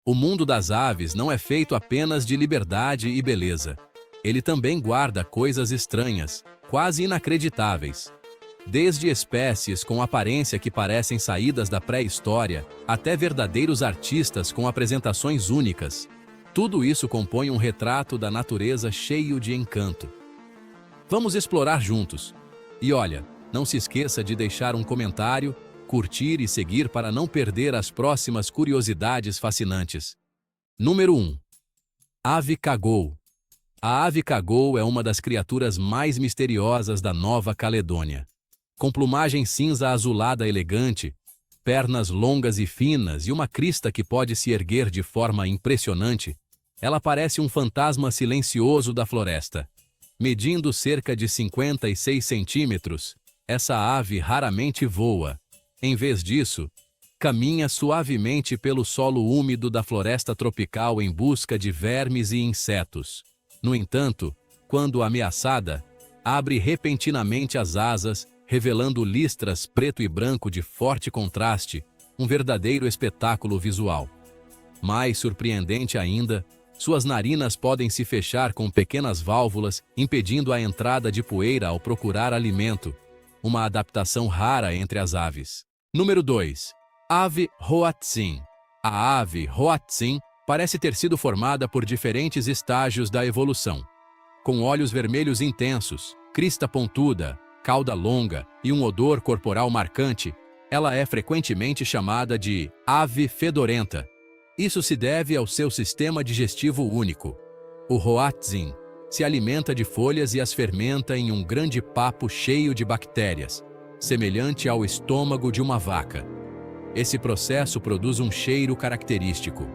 O mundo das aves não é feito apenas de liberdade e beleza. Ele também guarda coisas estranhas, quase inacreditáveis. Desde espécies com aparência que parecem saídas da pré-história, até verdadeiros artistas com apresentações únicas. Tudo isso compõe um retrato da natureza cheio de encanto. Vamos explorar juntos. E olha, não se esqueça de deixar um comentário, curtir e seguir para não perder as próximas curiosidades fascinantes. Número 1. Ave cagou. A ave cagou é uma das criaturas mais misteriosas da Nova Caledônia. Com plumagem cinza azulada elegante, pernas longas e finas e uma crista que pode se erguer de forma impressionante, ela parece um fantasma silencioso da floresta. Medindo cerca de 56 centímetros, essa ave raramente voa. Em vez disso, caminha suavemente pelo solo úmido da floresta tropical em busca de vermes e insetos. No entanto, quando ameaçada, abre repentinamente as asas, revelando listras preto e branco de forte contraste, um verdadeiro espetáculo visual. Mais surpreendente ainda, suas narinas podem se fechar com pequenas válvulas, impedindo a entrada de poeira ao procurar alimento, uma adaptação rara entre as aves. Número 2. Ave Hoatzin. A ave Hoatzin parece ter sido formada por diferentes estágios da evolução. Com olhos vermelhos intensos, crista pontuda, cauda longa e um odor corporal marcante, ela é frequentemente chamada de ave fedorenta. Isso se deve ao seu sistema digestivo único. O Hoatzin se alimenta de folhas e as fermenta em um grande papo cheio de bactérias, semelhante ao estômago de uma vaca. Esse processo produz um cheiro característico.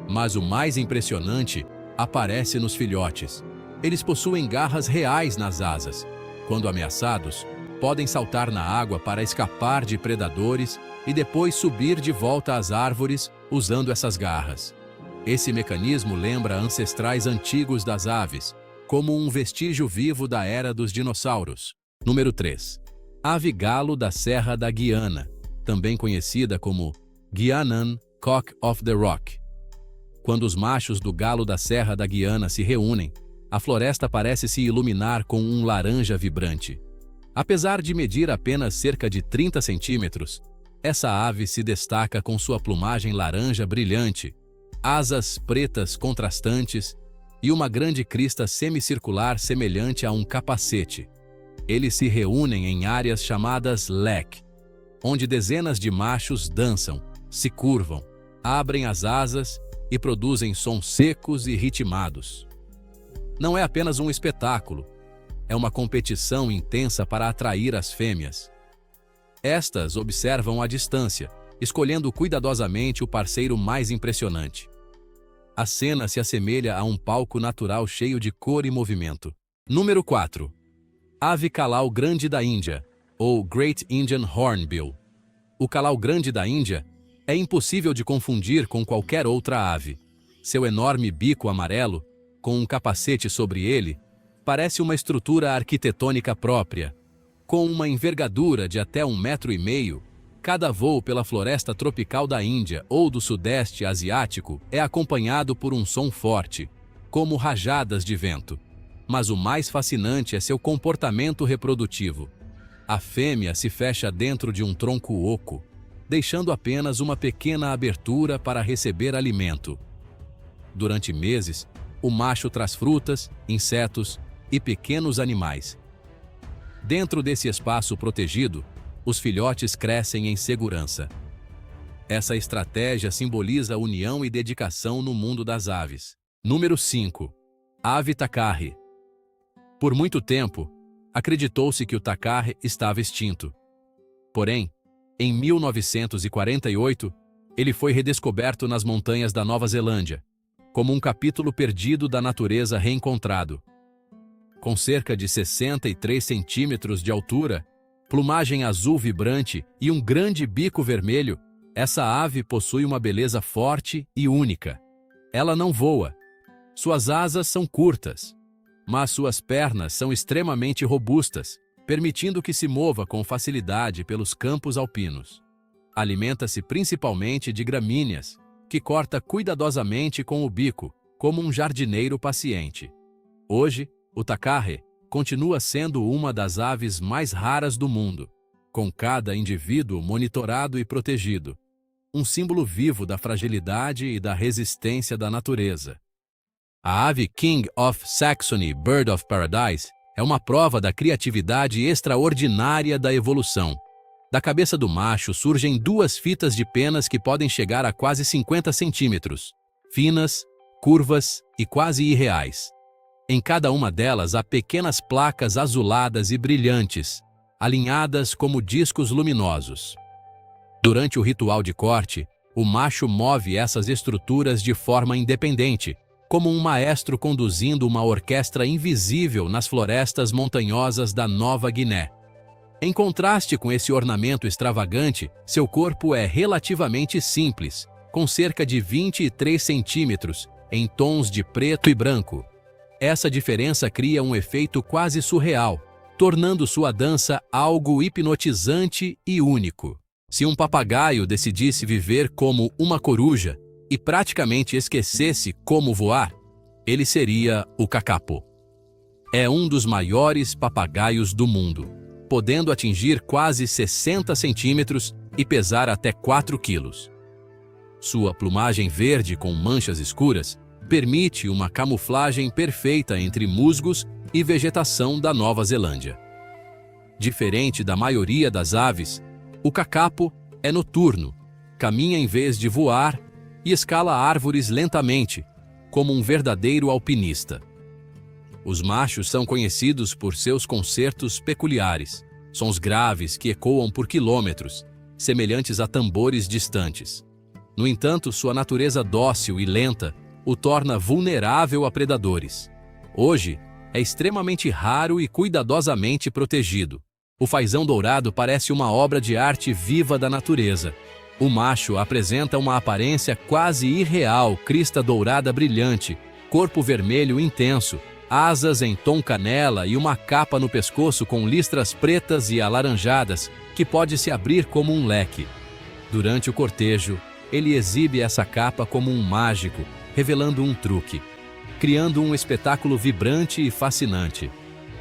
Mas o mais impressionante aparece nos filhotes. Eles possuem garras reais nas asas. Quando ameaçados, podem saltar na água para escapar de predadores e depois subir de volta às árvores usando essas garras. Esse mecanismo lembra ancestrais antigos das aves, como um vestígio vivo da era dos dinossauros. Número 3. Ave galo da Serra da Guiana, também conhecida como Guianan Cock of the Rock. Quando os machos do galo da Serra da Guiana se reúnem, a floresta parece se iluminar com um laranja vibrante. Apesar de medir apenas cerca de 30 centímetros, essa ave se destaca com sua plumagem laranja brilhante, asas pretas contrastantes e uma grande crista semicircular semelhante a um capacete. Eles se reúnem em áreas chamadas lek, onde dezenas de machos dançam, se curvam, abrem as asas e produzem sons secos e ritmados. Não é apenas um espetáculo, é uma competição intensa para atrair as fêmeas. Estas observam à distância, escolhendo cuidadosamente o parceiro mais impressionante. A cena se assemelha a um palco natural cheio de cor e movimento. Número 4. Ave calau grande da Índia, ou Great Indian Hornbill. O calau grande da Índia é impossível de confundir com qualquer outra ave. Seu enorme bico amarelo, com um capacete sobre ele, parece uma estrutura arquitetônica própria. Com uma envergadura de até 1,5 m, cada voo pela floresta tropical da Índia ou do Sudeste Asiático é acompanhado por um som forte, como rajadas de vento. Mas o mais fascinante é seu comportamento reprodutivo. A fêmea se fecha dentro de um tronco oco, deixando apenas uma pequena abertura para receber alimento. Durante meses, o macho traz frutas, insetos e pequenos animais. Dentro desse espaço protegido, os filhotes crescem em segurança. Essa estratégia simboliza união e dedicação no mundo das aves. Número 5. Ave tacarre. Por muito tempo, acreditou-se que o tacarre estava extinto. Porém, em 1948, ele foi redescoberto nas montanhas da Nova Zelândia, como um capítulo perdido da natureza reencontrado. Com cerca de 63 centímetros de altura, plumagem azul vibrante e um grande bico vermelho, essa ave possui uma beleza forte e única. Ela não voa. Suas asas são curtas, mas suas pernas são extremamente robustas, permitindo que se mova com facilidade pelos campos alpinos. Alimenta-se principalmente de gramíneas, que corta cuidadosamente com o bico, como um jardineiro paciente. Hoje, o tacarre continua sendo uma das aves mais raras do mundo, com cada indivíduo monitorado e protegido, um símbolo vivo da fragilidade e da resistência da natureza. A ave King of Saxony, Bird of Paradise, é uma prova da criatividade extraordinária da evolução. Da cabeça do macho surgem duas fitas de penas que podem chegar a quase 50 centímetros, finas, curvas e quase irreais. Em cada uma delas há pequenas placas azuladas e brilhantes, alinhadas como discos luminosos. Durante o ritual de corte, o macho move essas estruturas de forma independente, como um maestro conduzindo uma orquestra invisível nas florestas montanhosas da Nova Guiné. Em contraste com esse ornamento extravagante, seu corpo é relativamente simples, com cerca de 23 centímetros, em tons de preto e branco. Essa diferença cria um efeito quase surreal, tornando sua dança algo hipnotizante e único. Se um papagaio decidisse viver como uma coruja e praticamente esquecesse como voar, ele seria o kakapo. É um dos maiores papagaios do mundo, podendo atingir quase 60 centímetros e pesar até 4 quilos. Sua plumagem verde com manchas escuras permite uma camuflagem perfeita entre musgos e vegetação da Nova Zelândia. Diferente da maioria das aves, o kakapo é noturno, caminha em vez de voar e escala árvores lentamente, como um verdadeiro alpinista. Os machos são conhecidos por seus concertos peculiares, sons graves que ecoam por quilômetros, semelhantes a tambores distantes. No entanto, sua natureza dócil e lenta o torna vulnerável a predadores. Hoje, é extremamente raro e cuidadosamente protegido. O fazão dourado parece uma obra de arte viva da natureza. O macho apresenta uma aparência quase irreal, crista dourada brilhante, corpo vermelho intenso, asas em tom canela e uma capa no pescoço com listras pretas e alaranjadas que pode se abrir como um leque. Durante o cortejo, ele exibe essa capa como um mágico, revelando um truque, criando um espetáculo vibrante e fascinante.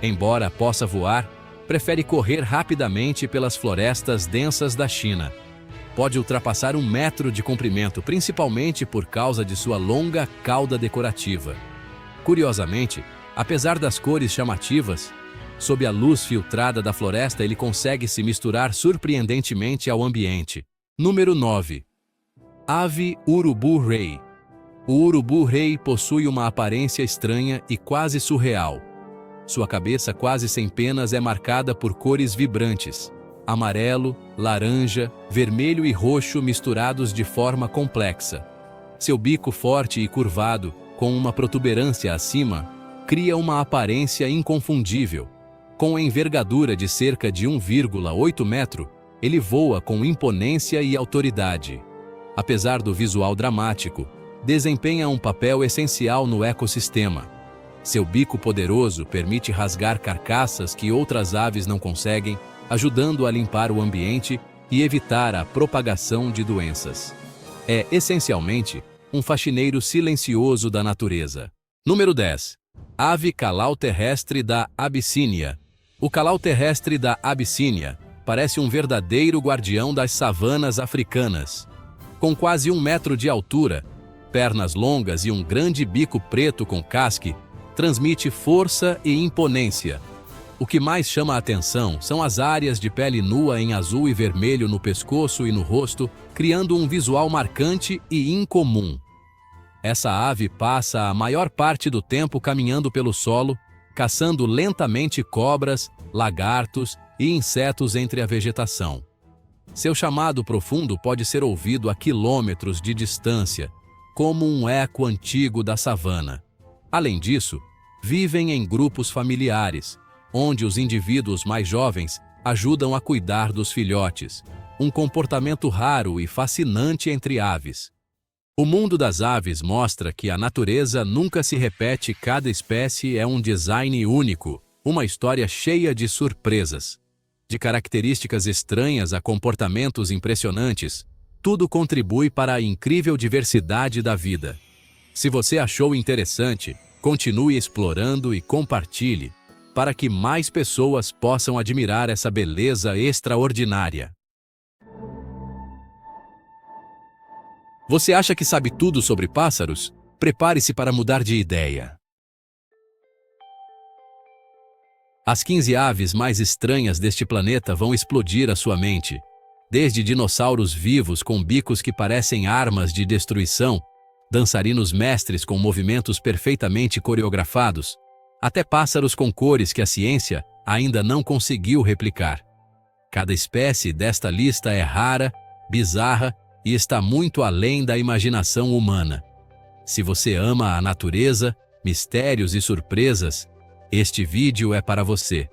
Embora possa voar, prefere correr rapidamente pelas florestas densas da China. Pode ultrapassar 1 metro de comprimento, principalmente por causa de sua longa cauda decorativa. Curiosamente, apesar das cores chamativas, sob a luz filtrada da floresta ele consegue se misturar surpreendentemente ao ambiente. Número 9. Ave urubu-rei. O urubu-rei possui uma aparência estranha e quase surreal. Sua cabeça quase sem penas é marcada por cores vibrantes, amarelo, laranja, vermelho e roxo misturados de forma complexa. Seu bico forte e curvado, com uma protuberância acima, cria uma aparência inconfundível. Com a envergadura de cerca de 1,8 metro, ele voa com imponência e autoridade. Apesar do visual dramático, desempenha um papel essencial no ecossistema. Seu bico poderoso permite rasgar carcaças que outras aves não conseguem, ajudando a limpar o ambiente e evitar a propagação de doenças. É, essencialmente, um faxineiro silencioso da natureza. Número 10. Ave calau terrestre da Abissínia. O calau terrestre da Abissínia parece um verdadeiro guardião das savanas africanas. Com quase 1 metro de altura, pernas longas e um grande bico preto com casque, transmite força e imponência. O que mais chama a atenção são as áreas de pele nua em azul e vermelho no pescoço e no rosto, criando um visual marcante e incomum. Essa ave passa a maior parte do tempo caminhando pelo solo, caçando lentamente cobras, lagartos e insetos entre a vegetação. Seu chamado profundo pode ser ouvido a quilômetros de distância, como um eco antigo da savana. Além disso, vivem em grupos familiares, onde os indivíduos mais jovens ajudam a cuidar dos filhotes, um comportamento raro e fascinante entre aves. O mundo das aves mostra que a natureza nunca se repete, cada espécie é um design único, uma história cheia de surpresas. De características estranhas a comportamentos impressionantes, tudo contribui para a incrível diversidade da vida. Se você achou interessante, continue explorando e compartilhe, para que mais pessoas possam admirar essa beleza extraordinária. Você acha que sabe tudo sobre pássaros? Prepare-se para mudar de ideia. As 15 aves mais estranhas deste planeta vão explodir a sua mente. Desde dinossauros vivos com bicos que parecem armas de destruição, dançarinos mestres com movimentos perfeitamente coreografados, até pássaros com cores que a ciência ainda não conseguiu replicar. Cada espécie desta lista é rara, bizarra e está muito além da imaginação humana. Se você ama a natureza, mistérios e surpresas, este vídeo é para você.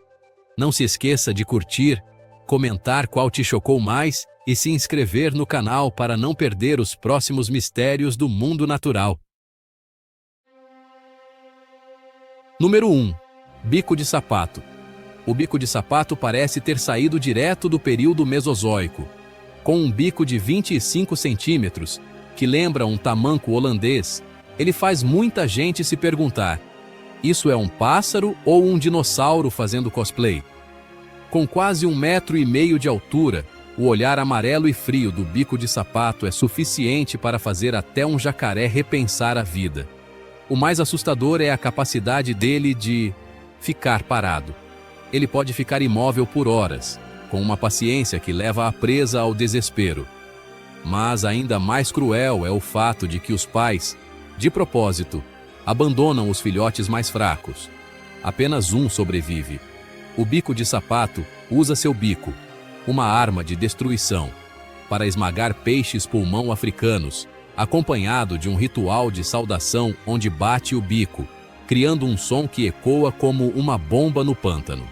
Não se esqueça de curtir, comentar qual te chocou mais e se inscrever no canal para não perder os próximos mistérios do mundo natural. Número 1. Bico de sapato. O bico de sapato parece ter saído direto do período Mesozoico. Com um bico de 25 centímetros, que lembra um tamanco holandês, ele faz muita gente se perguntar: isso é um pássaro ou um dinossauro fazendo cosplay? Com quase 1,5 metro de altura, o olhar amarelo e frio do bico de sapato é suficiente para fazer até um jacaré repensar a vida. O mais assustador é a capacidade dele de ficar parado. Ele pode ficar imóvel por horas, com uma paciência que leva a presa ao desespero. Mas ainda mais cruel é o fato de que os pais, de propósito, abandonam os filhotes mais fracos. Apenas um sobrevive. O bico de sapato usa seu bico, uma arma de destruição, para esmagar peixes-pulmão africanos, acompanhado de um ritual de saudação onde bate o bico, criando um som que ecoa como uma bomba no pântano.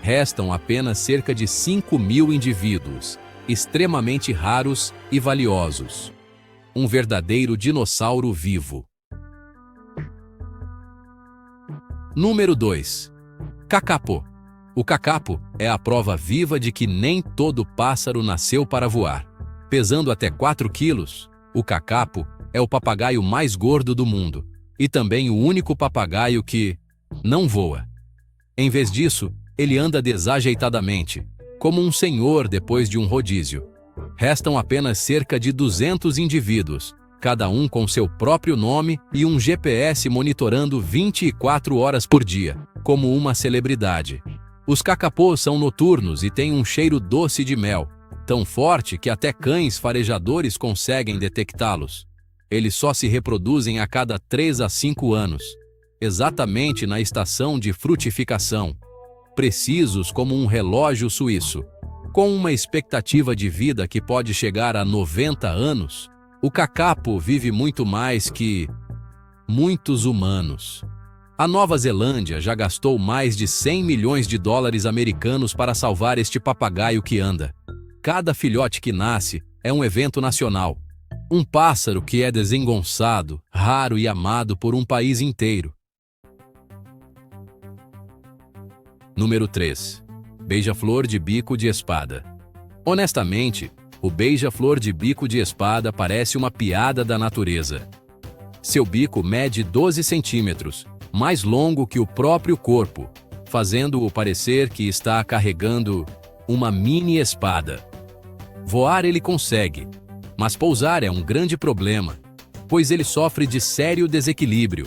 Restam apenas cerca de 5.000 indivíduos, extremamente raros e valiosos. Um verdadeiro dinossauro vivo. Número 2. Kakapo. O kakapo é a prova viva de que nem todo pássaro nasceu para voar. Pesando até 4 quilos, o kakapo é o papagaio mais gordo do mundo e também o único papagaio que não voa. Em vez disso, ele anda desajeitadamente, como um senhor depois de um rodízio. Restam apenas cerca de 200 indivíduos, cada um com seu próprio nome e um GPS monitorando 24 horas por dia, como uma celebridade. Os kakapôs são noturnos e têm um cheiro doce de mel, tão forte que até cães farejadores conseguem detectá-los. Eles só se reproduzem a cada 3 a 5 anos, exatamente na estação de frutificação, precisos como um relógio suíço. Com uma expectativa de vida que pode chegar a 90 anos, o kakapo vive muito mais que muitos humanos. A Nova Zelândia já gastou mais de 100 milhões de dólares americanos para salvar este papagaio que anda. Cada filhote que nasce é um evento nacional. Um pássaro que é desengonçado, raro e amado por um país inteiro. Número 3. Beija-flor de bico de espada. Honestamente, o beija-flor de bico de espada parece uma piada da natureza. Seu bico mede 12 centímetros, mais longo que o próprio corpo, fazendo-o parecer que está carregando uma mini espada. Voar ele consegue, mas pousar é um grande problema, pois ele sofre de sério desequilíbrio.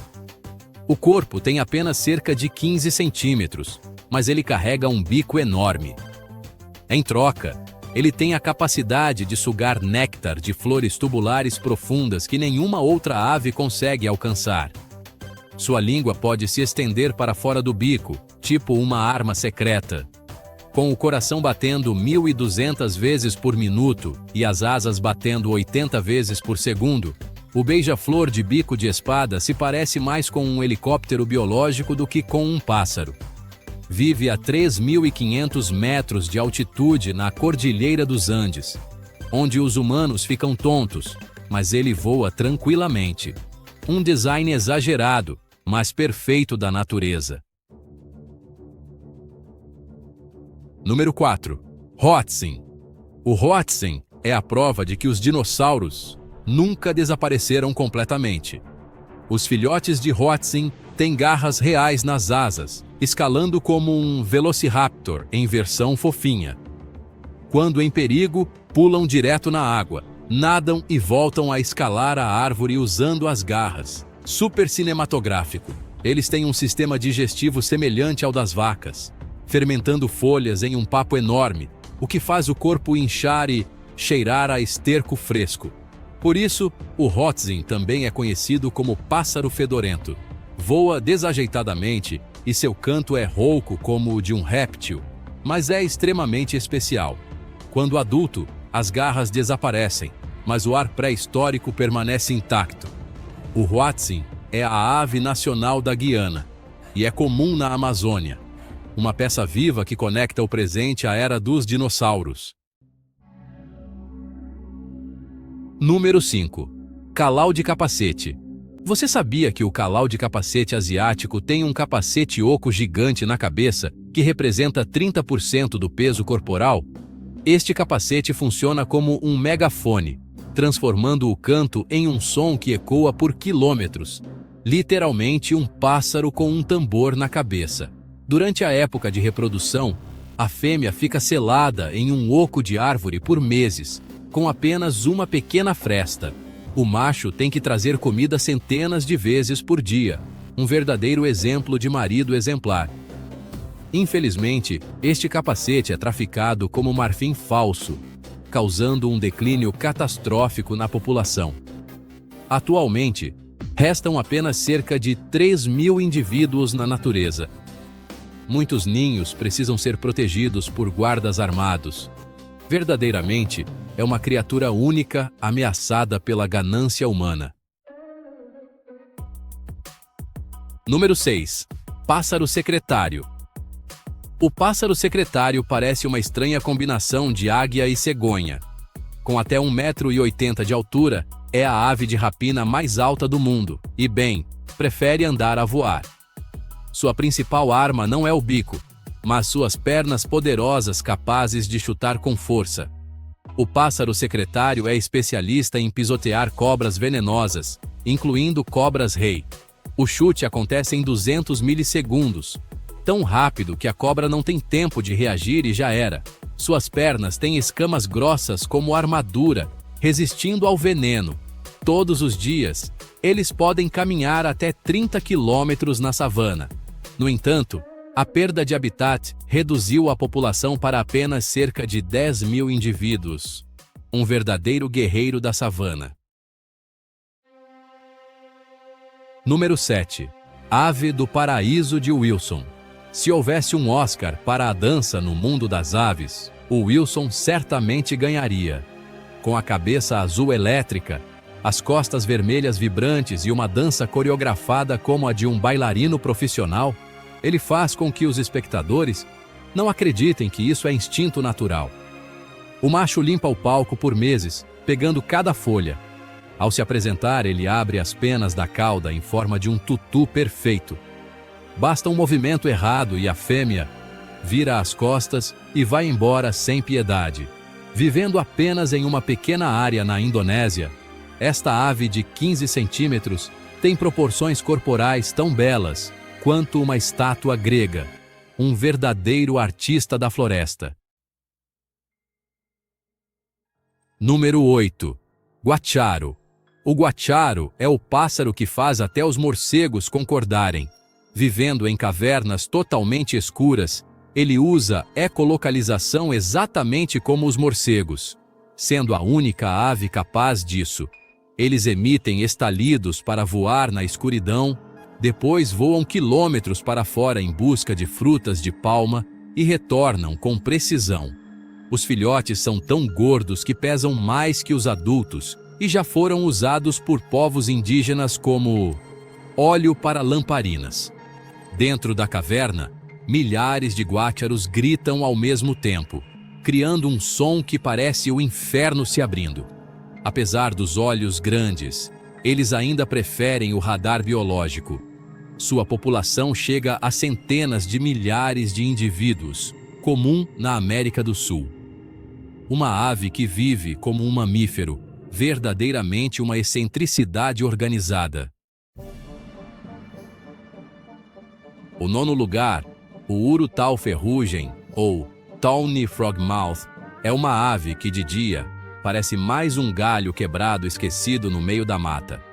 O corpo tem apenas cerca de 15 centímetros, mas ele carrega um bico enorme. Em troca, ele tem a capacidade de sugar néctar de flores tubulares profundas que nenhuma outra ave consegue alcançar. Sua língua pode se estender para fora do bico, tipo uma arma secreta. Com o coração batendo 1.200 vezes por minuto e as asas batendo 80 vezes por segundo, o beija-flor de bico de espada se parece mais com um helicóptero biológico do que com um pássaro. Vive a 3.500 metros de altitude na Cordilheira dos Andes, onde os humanos ficam tontos, mas ele voa tranquilamente. Um design exagerado, mas perfeito da natureza. Número 4. Hoatzin. O Hoatzin é a prova de que os dinossauros nunca desapareceram completamente. Os filhotes de Hoatzin têm garras reais nas asas, escalando como um velociraptor em versão fofinha. Quando em perigo, pulam direto na água, nadam e voltam a escalar a árvore usando as garras. Super cinematográfico. Eles têm um sistema digestivo semelhante ao das vacas, fermentando folhas em um papo enorme, o que faz o corpo inchar e cheirar a esterco fresco. Por isso, o Hoatzin também é conhecido como pássaro fedorento. Voa desajeitadamente e seu canto é rouco como o de um réptil, mas é extremamente especial. Quando adulto, as garras desaparecem, mas o ar pré-histórico permanece intacto. O Hoatzin é a ave nacional da Guiana e é comum na Amazônia, uma peça viva que conecta o presente à era dos dinossauros. Número 5. Calau de capacete. Você sabia que o calau de capacete asiático tem um capacete oco gigante na cabeça que representa 30% do peso corporal? Este capacete funciona como um megafone, transformando o canto em um som que ecoa por quilômetros. Literalmente um pássaro com um tambor na cabeça. Durante a época de reprodução, a fêmea fica selada em um oco de árvore por meses, com apenas uma pequena fresta. O macho tem que trazer comida centenas de vezes por dia, um verdadeiro exemplo de marido exemplar. Infelizmente, este capacete é traficado como marfim falso, causando um declínio catastrófico na população. Atualmente, restam apenas cerca de 3.000 indivíduos na natureza. Muitos ninhos precisam ser protegidos por guardas armados. Verdadeiramente, é uma criatura única ameaçada pela ganância humana. Número 6. Pássaro secretário. O pássaro secretário parece uma estranha combinação de águia e cegonha. Com até 1,80 m de altura, é a ave de rapina mais alta do mundo e, bem, prefere andar a voar. Sua principal arma não é o bico, mas suas pernas poderosas capazes de chutar com força. O pássaro secretário é especialista em pisotear cobras venenosas, incluindo cobras-rei. O chute acontece em 200 milissegundos, tão rápido que a cobra não tem tempo de reagir e já era. Suas pernas têm escamas grossas como armadura, resistindo ao veneno. Todos os dias, eles podem caminhar até 30 quilômetros na savana. No entanto, a perda de habitat reduziu a população para apenas cerca de 10.000 indivíduos. Um verdadeiro guerreiro da savana. Número 7. Ave do paraíso de Wilson. Se houvesse um Oscar para a dança no mundo das aves, o Wilson certamente ganharia. Com a cabeça azul elétrica, as costas vermelhas vibrantes e uma dança coreografada como a de um bailarino profissional, ele faz com que os espectadores não acreditem que isso é instinto natural. O macho limpa o palco por meses, pegando cada folha. Ao se apresentar, ele abre as penas da cauda em forma de um tutu perfeito. Basta um movimento errado e a fêmea vira as costas e vai embora sem piedade. Vivendo apenas em uma pequena área na Indonésia, esta ave de 15 centímetros tem proporções corporais tão belas quanto uma estátua grega, um verdadeiro artista da floresta. Número 8. Guacharo. O guacharo é o pássaro que faz até os morcegos concordarem. Vivendo em cavernas totalmente escuras, ele usa ecolocalização exatamente como os morcegos. Sendo a única ave capaz disso, eles emitem estalidos para voar na escuridão, depois voam quilômetros para fora em busca de frutas de palma e retornam com precisão. Os filhotes são tão gordos que pesam mais que os adultos e já foram usados por povos indígenas como óleo para lamparinas. Dentro da caverna, milhares de guácharos gritam ao mesmo tempo, criando um som que parece o inferno se abrindo. Apesar dos olhos grandes, eles ainda preferem o radar biológico. Sua população chega a centenas de milhares de indivíduos, comum na América do Sul. Uma ave que vive como um mamífero, verdadeiramente uma excentricidade organizada. O nono lugar, o urutau ferrugem, ou Tawny Frogmouth, é uma ave que de dia parece mais um galho quebrado esquecido no meio da mata.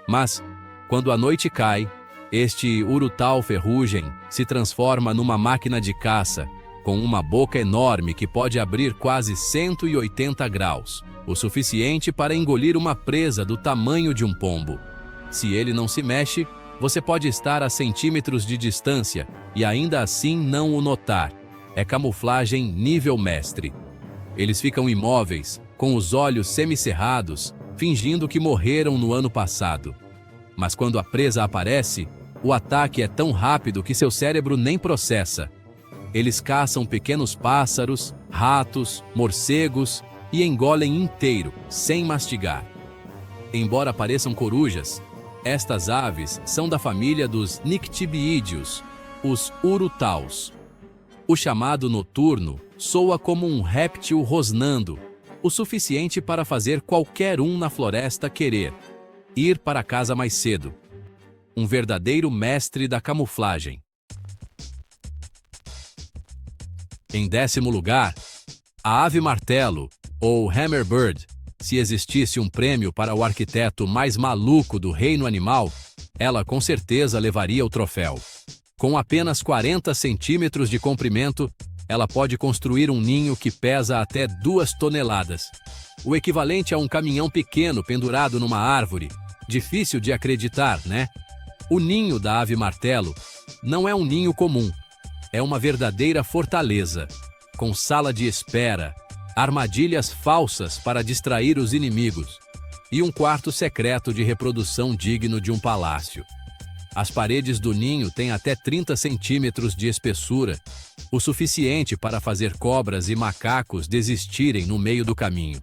Mas, quando a noite cai, este urutau ferrugem se transforma numa máquina de caça, com uma boca enorme que pode abrir quase 180 graus, o suficiente para engolir uma presa do tamanho de um pombo. Se ele não se mexe, você pode estar a centímetros de distância e ainda assim não o notar. É camuflagem nível mestre. Eles ficam imóveis, com os olhos semicerrados, fingindo que morreram no ano passado. Mas quando a presa aparece, o ataque é tão rápido que seu cérebro nem processa. Eles caçam pequenos pássaros, ratos, morcegos e engolem inteiro, sem mastigar. Embora pareçam corujas, estas aves são da família dos nictibiídeos, os urutaus. O chamado noturno soa como um réptil rosnando, o suficiente para fazer qualquer um na floresta querer ir para casa mais cedo. Um verdadeiro mestre da camuflagem. Em 10º lugar, a ave martelo, ou hammerbird. Se existisse um prêmio para o arquiteto mais maluco do reino animal, ela com certeza levaria o troféu. Com apenas 40 centímetros de comprimento, ela pode construir um ninho que pesa até 2 toneladas. O equivalente a um caminhão pequeno pendurado numa árvore. Difícil de acreditar, né? O ninho da ave martelo não é um ninho comum. É uma verdadeira fortaleza, com sala de espera, armadilhas falsas para distrair os inimigos e um quarto secreto de reprodução digno de um palácio. As paredes do ninho têm até 30 centímetros de espessura, o suficiente para fazer cobras e macacos desistirem no meio do caminho.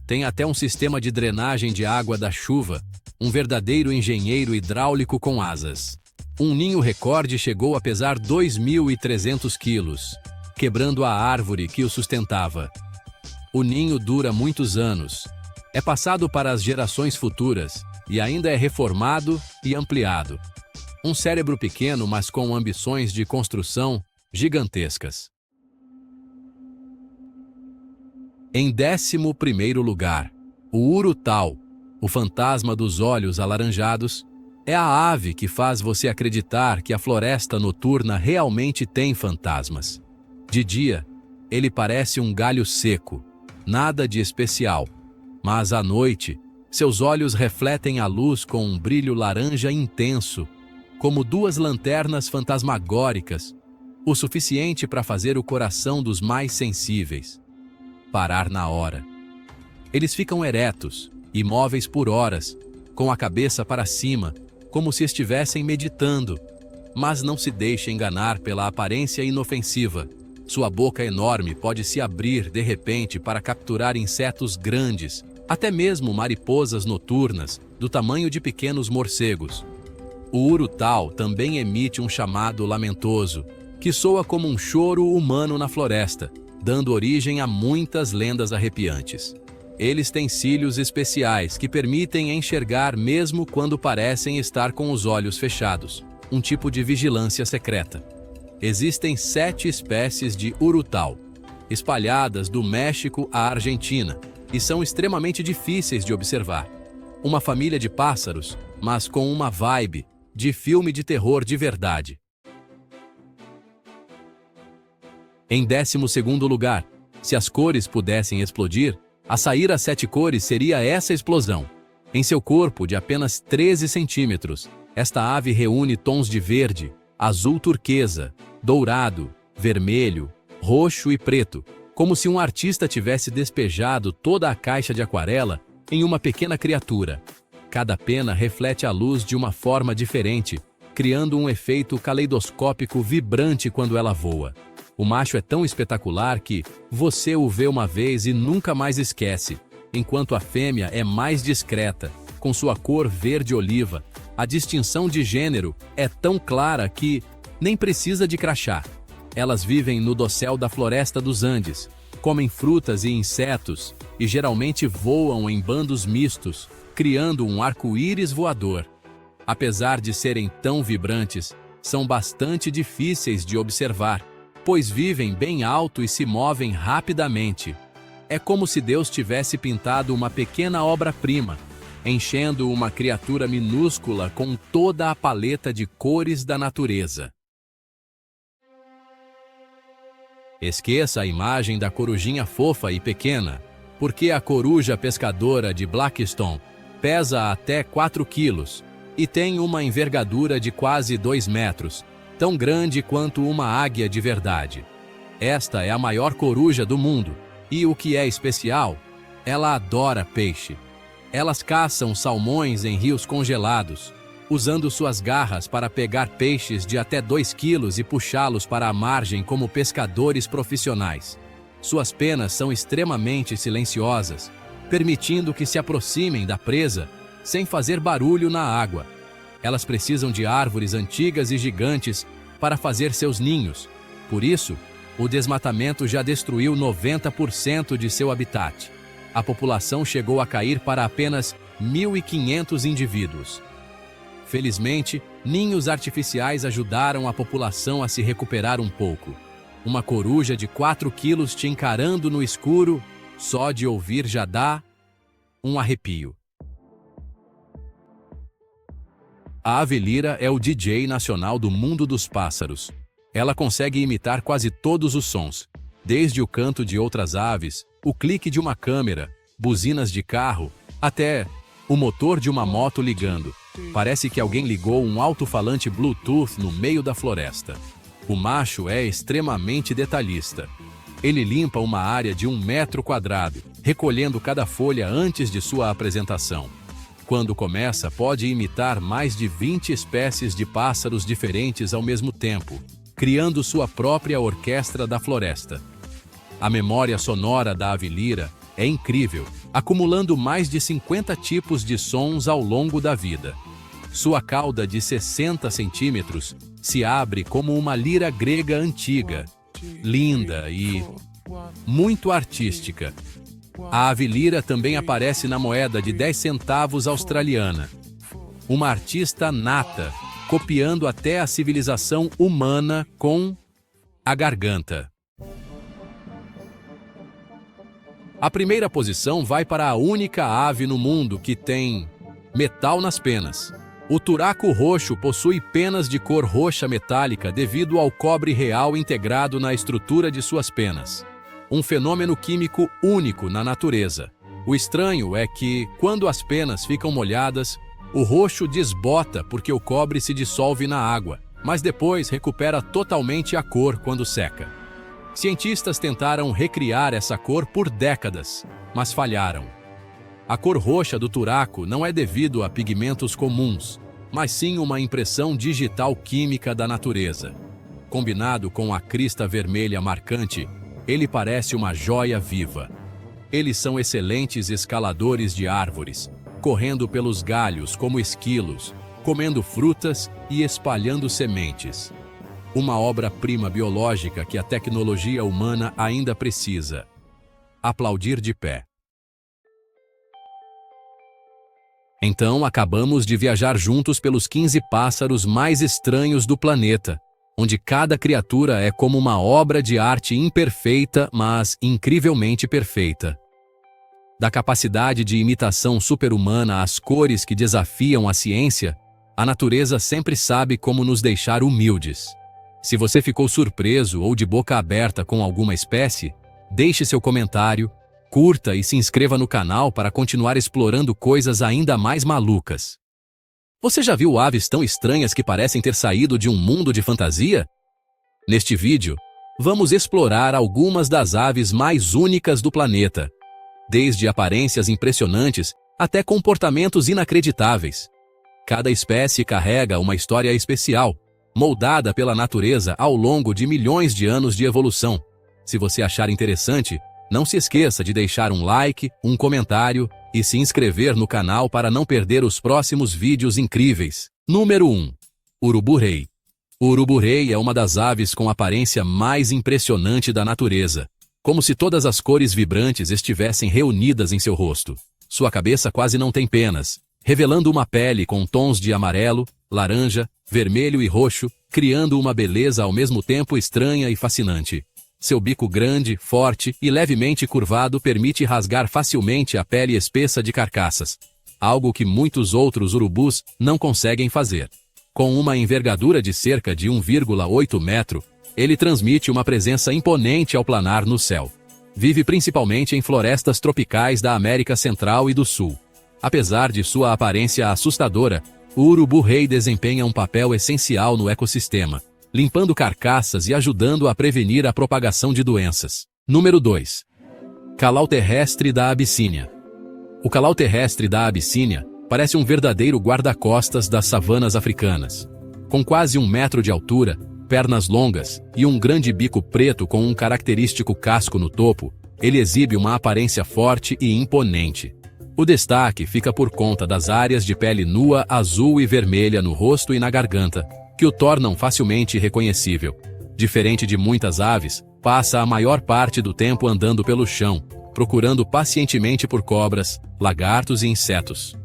Tem até um sistema de drenagem de água da chuva, um verdadeiro engenheiro hidráulico com asas. Um ninho recorde chegou a pesar 2.300 quilos, quebrando a árvore que o sustentava. O ninho dura muitos anos, é passado para as gerações futuras e ainda é reformado e ampliado. Um cérebro pequeno, mas com ambições de construção gigantescas. Em 11º lugar, o urutau, o fantasma dos olhos alaranjados, é a ave que faz você acreditar que a floresta noturna realmente tem fantasmas. De dia, ele parece um galho seco, nada de especial, mas à noite, seus olhos refletem a luz com um brilho laranja intenso, como 2 lanternas fantasmagóricas, o suficiente para fazer o coração dos mais sensíveis parar na hora. Eles ficam eretos, imóveis por horas, com a cabeça para cima, como se estivessem meditando, mas não se deixe enganar pela aparência inofensiva. Sua boca enorme pode se abrir de repente para capturar insetos grandes, até mesmo mariposas noturnas, do tamanho de pequenos morcegos. O urutau também emite um chamado lamentoso, que soa como um choro humano na floresta, dando origem a muitas lendas arrepiantes. Eles têm cílios especiais que permitem enxergar mesmo quando parecem estar com os olhos fechados, um tipo de vigilância secreta. Existem 7 espécies de urutau, espalhadas do México à Argentina, e são extremamente difíceis de observar. Uma família de pássaros, mas com uma vibe de filme de terror de verdade. Em 12º lugar, se as cores pudessem explodir, a sair às 7 cores seria essa explosão. Em seu corpo de apenas 13 centímetros, esta ave reúne tons de verde, azul turquesa, dourado, vermelho, roxo e preto, como se um artista tivesse despejado toda a caixa de aquarela em uma pequena criatura. Cada pena reflete a luz de uma forma diferente, criando um efeito caleidoscópico vibrante quando ela voa. O macho é tão espetacular que você o vê uma vez e nunca mais esquece, enquanto a fêmea é mais discreta, com sua cor verde-oliva. A distinção de gênero é tão clara que nem precisa de crachá. Elas vivem no dossel da floresta dos Andes, comem frutas e insetos e geralmente voam em bandos mistos, criando um arco-íris voador. Apesar de serem tão vibrantes, são bastante difíceis de observar, pois vivem bem alto e se movem rapidamente. É como se Deus tivesse pintado uma pequena obra-prima, enchendo uma criatura minúscula com toda a paleta de cores da natureza. Esqueça a imagem da corujinha fofa e pequena, porque a coruja pescadora de Blackstone pesa até 4 quilos e tem uma envergadura de quase 2 metros, tão grande quanto uma águia de verdade. Esta é a maior coruja do mundo, e o que é especial, ela adora peixe. Elas caçam salmões em rios congelados, usando suas garras para pegar peixes de até 2 quilos e puxá-los para a margem como pescadores profissionais. Suas penas são extremamente silenciosas, permitindo que se aproximem da presa sem fazer barulho na água. Elas precisam de árvores antigas e gigantes para fazer seus ninhos. Por isso, o desmatamento já destruiu 90% de seu habitat. A população chegou a cair para apenas 1.500 indivíduos. Felizmente, ninhos artificiais ajudaram a população a se recuperar um pouco. Uma coruja de 4 quilos te encarando no escuro, só de ouvir já dá um arrepio. A ave lira é o DJ nacional do mundo dos pássaros. Ela consegue imitar quase todos os sons, desde o canto de outras aves, o clique de uma câmera, buzinas de carro, até o motor de uma moto ligando. Parece que alguém ligou um alto-falante Bluetooth no meio da floresta. O macho é extremamente detalhista. Ele limpa uma área de 1 metro quadrado, recolhendo cada folha antes de sua apresentação. Quando começa, pode imitar mais de 20 espécies de pássaros diferentes ao mesmo tempo, criando sua própria orquestra da floresta. A memória sonora da ave lira é incrível, acumulando mais de 50 tipos de sons ao longo da vida. Sua cauda de 60 centímetros se abre como uma lira grega antiga, linda e muito artística. A ave lira também aparece na moeda de 10 centavos australiana. Uma artista nata, copiando até a civilização humana com a garganta. A primeira posição vai para a única ave no mundo que tem metal nas penas. O turaco roxo possui penas de cor roxa metálica devido ao cobre real integrado na estrutura de suas penas. Um fenômeno químico único na natureza. O estranho é que, quando as penas ficam molhadas, o roxo desbota porque o cobre se dissolve na água, mas depois recupera totalmente a cor quando seca. Cientistas tentaram recriar essa cor por décadas, mas falharam. A cor roxa do turaco não é devido a pigmentos comuns, mas sim uma impressão digital química da natureza. Combinado com a crista vermelha marcante, ele parece uma joia viva. Eles são excelentes escaladores de árvores, correndo pelos galhos como esquilos, comendo frutas e espalhando sementes. Uma obra-prima biológica que a tecnologia humana ainda precisa. Aplaudir de pé. Então, acabamos de viajar juntos pelos 15 pássaros mais estranhos do planeta, onde cada criatura é como uma obra de arte imperfeita, mas incrivelmente perfeita. Da capacidade de imitação super-humana às cores que desafiam a ciência, a natureza sempre sabe como nos deixar humildes. Se você ficou surpreso ou de boca aberta com alguma espécie, deixe seu comentário, curta e se inscreva no canal para continuar explorando coisas ainda mais malucas. Você já viu aves tão estranhas que parecem ter saído de um mundo de fantasia? Neste vídeo, vamos explorar algumas das aves mais únicas do planeta, desde aparências impressionantes até comportamentos inacreditáveis. Cada espécie carrega uma história especial, moldada pela natureza ao longo de milhões de anos de evolução. Se você achar interessante, não se esqueça de deixar um like, um comentário e se inscrever no canal para não perder os próximos vídeos incríveis. Número 1. Urubu-rei. O urubu-rei é uma das aves com aparência mais impressionante da natureza. como se todas as cores vibrantes estivessem reunidas em seu rosto. Sua cabeça quase não tem penas, revelando uma pele com tons de amarelo, laranja, vermelho e roxo, criando uma beleza ao mesmo tempo estranha e fascinante. Seu bico grande, forte e levemente curvado permite rasgar facilmente a pele espessa de carcaças, algo que muitos outros urubus não conseguem fazer. Com uma envergadura de cerca de 1,8 metro, ele transmite uma presença imponente ao planar no céu. Vive principalmente em florestas tropicais da América Central e do Sul. Apesar de sua aparência assustadora, o urubu-rei desempenha um papel essencial no ecossistema, limpando carcaças e ajudando a prevenir a propagação de doenças. Número 2. Calau terrestre da Abissínia. O calau terrestre da Abissínia parece um verdadeiro guarda-costas das savanas africanas. Com quase 1 metro de altura, pernas longas e um grande bico preto com um característico casco no topo, ele exibe uma aparência forte e imponente. O destaque fica por conta das áreas de pele nua azul e vermelha no rosto e na garganta, que o tornam facilmente reconhecível. Diferente de muitas aves, passa a maior parte do tempo andando pelo chão, procurando pacientemente por cobras, lagartos e insetos.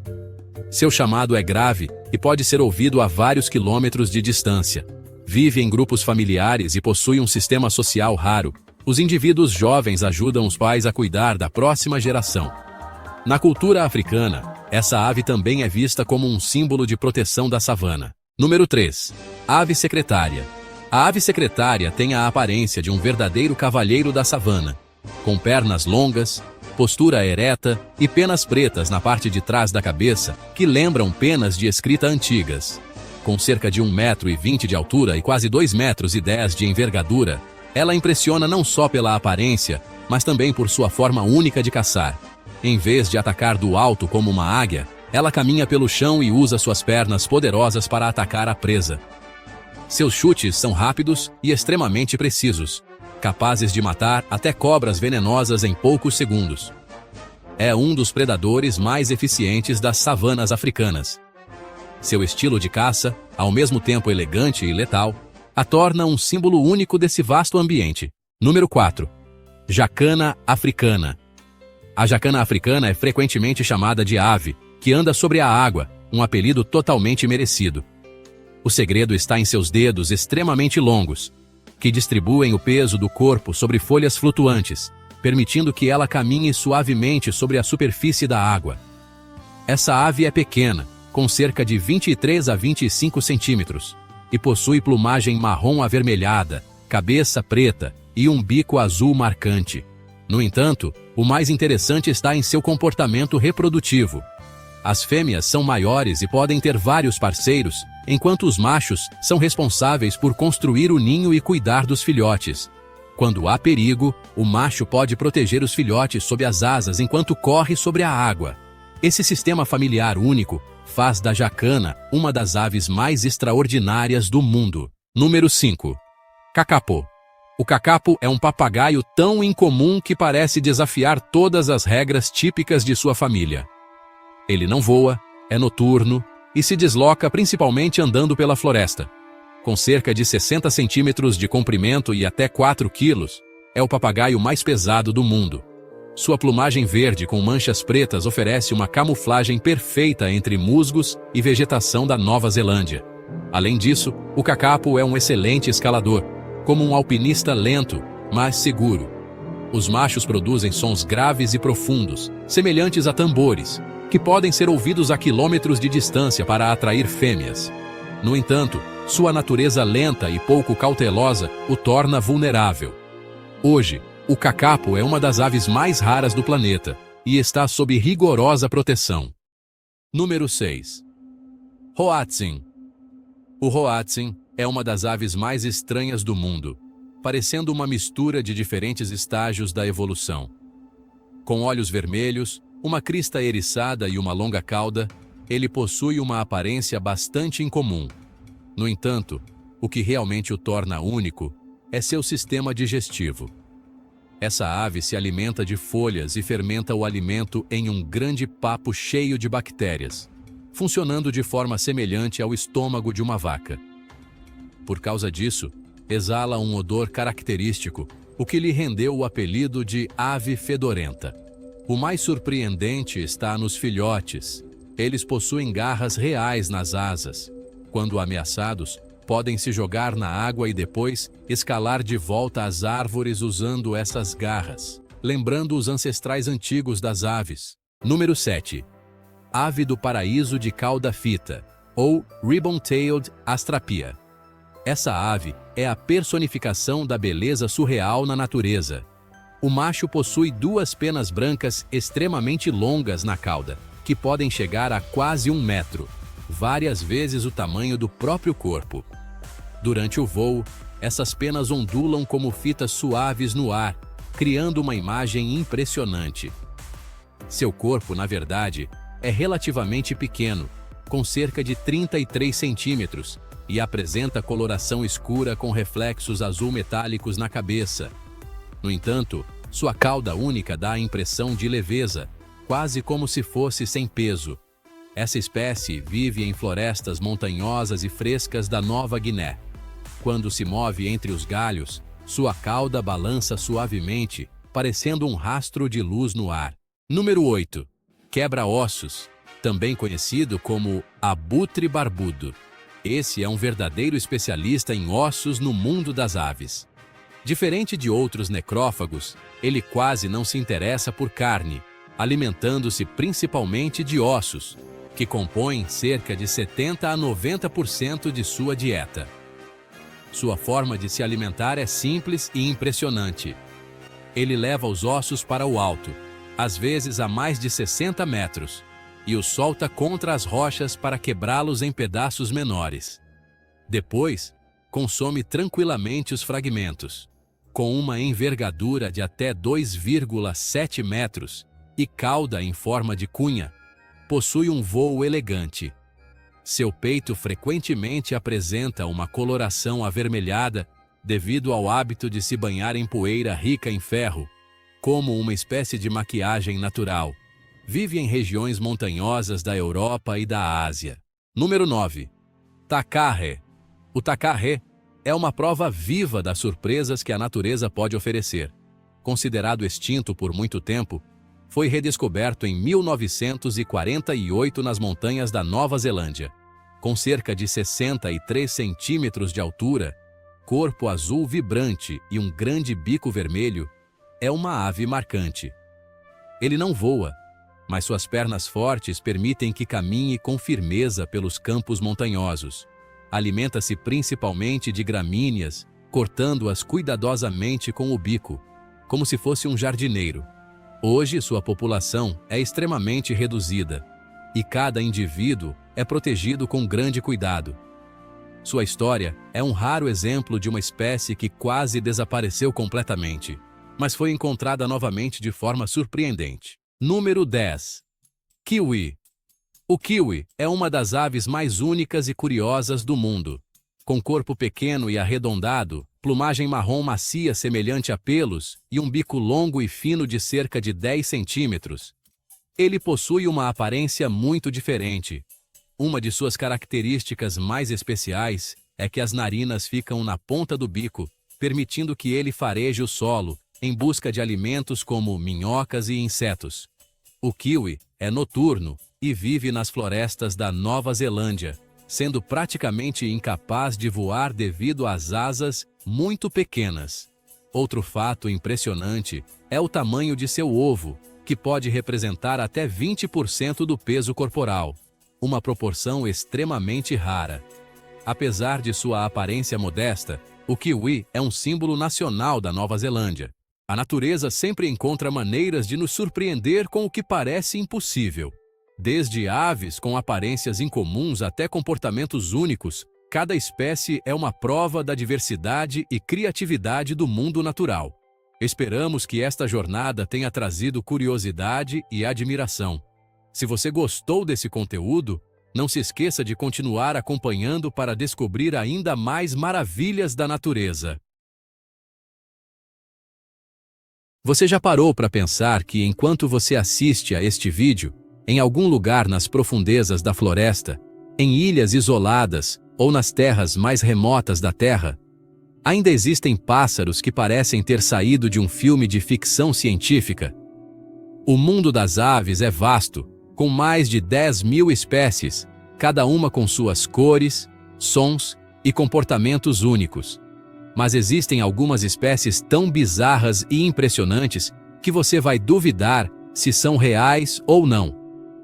Seu chamado é grave e pode ser ouvido a vários quilômetros de distância. Vive em grupos familiares e possui um sistema social raro. Os indivíduos jovens ajudam os pais a cuidar da próxima geração. Na cultura africana, essa ave também é vista como um símbolo de proteção da savana. Número 3. Ave secretária. A ave secretária tem a aparência de um verdadeiro cavalheiro da savana, com pernas longas, postura ereta e penas pretas na parte de trás da cabeça, que lembram penas de escrita antigas. Com cerca de 1,20 metro de altura e quase 2,10 metros de envergadura, ela impressiona não só pela aparência, mas também por sua forma única de caçar. Em vez de atacar do alto como uma águia, ela caminha pelo chão e usa suas pernas poderosas para atacar a presa. Seus chutes são rápidos e extremamente precisos, capazes de matar até cobras venenosas em poucos segundos. É um dos predadores mais eficientes das savanas africanas. Seu estilo de caça, ao mesmo tempo elegante e letal, a torna um símbolo único desse vasto ambiente. Número 4. Jacana africana. A jacana africana é frequentemente chamada de ave, que anda sobre a água, um apelido totalmente merecido. O segredo está em seus dedos extremamente longos, que distribuem o peso do corpo sobre folhas flutuantes, permitindo que ela caminhe suavemente sobre a superfície da água. Essa ave é pequena, com cerca de 23 a 25 centímetros, e possui plumagem marrom avermelhada, cabeça preta e um bico azul marcante. No entanto, o mais interessante está em seu comportamento reprodutivo. As fêmeas são maiores e podem ter vários parceiros, enquanto os machos são responsáveis por construir o ninho e cuidar dos filhotes. Quando há perigo, o macho pode proteger os filhotes sob as asas enquanto corre sobre a água. Esse sistema familiar único faz da jacana uma das aves mais extraordinárias do mundo. Número 5. Kakapo. O kakapo é um papagaio tão incomum que parece desafiar todas as regras típicas de sua família. Ele não voa, é noturno e se desloca principalmente andando pela floresta. Com cerca de 60 centímetros de comprimento e até 4 quilos, é o papagaio mais pesado do mundo. Sua plumagem verde com manchas pretas oferece uma camuflagem perfeita entre musgos e vegetação da Nova Zelândia. Além disso, o kakapo é um excelente escalador, como um alpinista lento, mas seguro. Os machos produzem sons graves e profundos, semelhantes a tambores, que podem ser ouvidos a quilômetros de distância para atrair fêmeas. No entanto, sua natureza lenta e pouco cautelosa o torna vulnerável. Hoje, o kakapo é uma das aves mais raras do planeta e está sob rigorosa proteção. Número 6. Hoatzin. O hoatzin é uma das aves mais estranhas do mundo, parecendo uma mistura de diferentes estágios da evolução. Com olhos vermelhos, uma crista eriçada e uma longa cauda, ele possui uma aparência bastante incomum. No entanto, o que realmente o torna único é seu sistema digestivo. Essa ave se alimenta de folhas e fermenta o alimento em um grande papo cheio de bactérias, funcionando de forma semelhante ao estômago de uma vaca. Por causa disso, exala um odor característico, o que lhe rendeu o apelido de ave fedorenta. O mais surpreendente está nos filhotes. Eles possuem garras reais nas asas. Quando ameaçados, podem se jogar na água e depois escalar de volta às árvores usando essas garras, lembrando os ancestrais antigos das aves. Número 7. Ave do paraíso de cauda fita, ou Ribbon-tailed astrapia. Essa ave é a personificação da beleza surreal na natureza. O macho possui duas penas brancas extremamente longas na cauda, que podem chegar a quase 1 metro, várias vezes o tamanho do próprio corpo. Durante o voo, essas penas ondulam como fitas suaves no ar, criando uma imagem impressionante. Seu corpo, na verdade, é relativamente pequeno, com cerca de 33 centímetros, e apresenta coloração escura com reflexos azul metálicos na cabeça. No entanto, sua cauda única dá a impressão de leveza, quase como se fosse sem peso. Essa espécie vive em florestas montanhosas e frescas da Nova Guiné. Quando se move entre os galhos, sua cauda balança suavemente, parecendo um rastro de luz no ar. Número 8. Quebra-ossos, também conhecido como abutre barbudo. Esse é um verdadeiro especialista em ossos no mundo das aves. Diferente de outros necrófagos, ele quase não se interessa por carne, alimentando-se principalmente de ossos, que compõem cerca de 70 a 90% de sua dieta. Sua forma de se alimentar é simples e impressionante. Ele leva os ossos para o alto, às vezes a mais de 60 metros, e os solta contra as rochas para quebrá-los em pedaços menores. Depois, consome tranquilamente os fragmentos. Com uma envergadura de até 2,7 metros e cauda em forma de cunha, possui um voo elegante. Seu peito frequentemente apresenta uma coloração avermelhada devido ao hábito de se banhar em poeira rica em ferro, como uma espécie de maquiagem natural. Vive em regiões montanhosas da Europa e da Ásia. Número 9. Tacaré. O tacaré é uma prova viva das surpresas que a natureza pode oferecer. Considerado extinto por muito tempo, foi redescoberto em 1948 nas montanhas da Nova Zelândia. Com cerca de 63 centímetros de altura, corpo azul vibrante e um grande bico vermelho, é uma ave marcante. Ele não voa, mas suas pernas fortes permitem que caminhe com firmeza pelos campos montanhosos. Alimenta-se principalmente de gramíneas, cortando-as cuidadosamente com o bico, como se fosse um jardineiro. Hoje, sua população é extremamente reduzida, e cada indivíduo é protegido com grande cuidado. Sua história é um raro exemplo de uma espécie que quase desapareceu completamente, mas foi encontrada novamente de forma surpreendente. Número 10. Kiwi. O kiwi é uma das aves mais únicas e curiosas do mundo. Com corpo pequeno e arredondado, plumagem marrom macia semelhante a pelos e um bico longo e fino de cerca de 10 centímetros. Ele possui uma aparência muito diferente. Uma de suas características mais especiais é que as narinas ficam na ponta do bico, permitindo que ele fareje o solo, em busca de alimentos como minhocas e insetos. O kiwi é noturno e vive nas florestas da Nova Zelândia, sendo praticamente incapaz de voar devido às asas muito pequenas. Outro fato impressionante é o tamanho de seu ovo, que pode representar até 20% do peso corporal, uma proporção extremamente rara. Apesar de sua aparência modesta, o kiwi é um símbolo nacional da Nova Zelândia. A natureza sempre encontra maneiras de nos surpreender com o que parece impossível. Desde aves com aparências incomuns até comportamentos únicos, cada espécie é uma prova da diversidade e criatividade do mundo natural. Esperamos que esta jornada tenha trazido curiosidade e admiração. Se você gostou desse conteúdo, não se esqueça de continuar acompanhando para descobrir ainda mais maravilhas da natureza. Você já parou para pensar que enquanto você assiste a este vídeo, em algum lugar nas profundezas da floresta, em ilhas isoladas ou nas terras mais remotas da Terra, Ainda existem pássaros que parecem ter saído de um filme de ficção científica. O mundo das aves é vasto, com mais de 10.000 espécies, cada uma com suas cores, sons e comportamentos únicos. Mas existem algumas espécies tão bizarras e impressionantes que você vai duvidar se são reais ou não.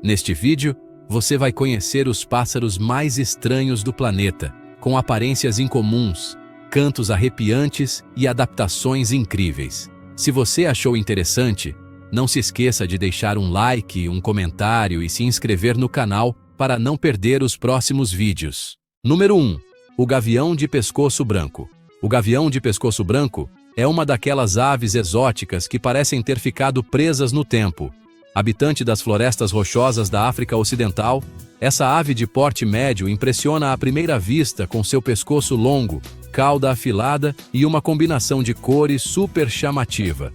Neste vídeo, você vai conhecer os pássaros mais estranhos do planeta, com aparências incomuns, cantos arrepiantes e adaptações incríveis. Se você achou interessante, não se esqueça de deixar um like, um comentário e se inscrever no canal para não perder os próximos vídeos. Número 1. O gavião de pescoço branco. O gavião de pescoço branco é uma daquelas aves exóticas que parecem ter ficado presas no tempo. Habitante das florestas rochosas da África Ocidental, essa ave de porte médio impressiona à primeira vista com seu pescoço longo, cauda afilada e uma combinação de cores super chamativa.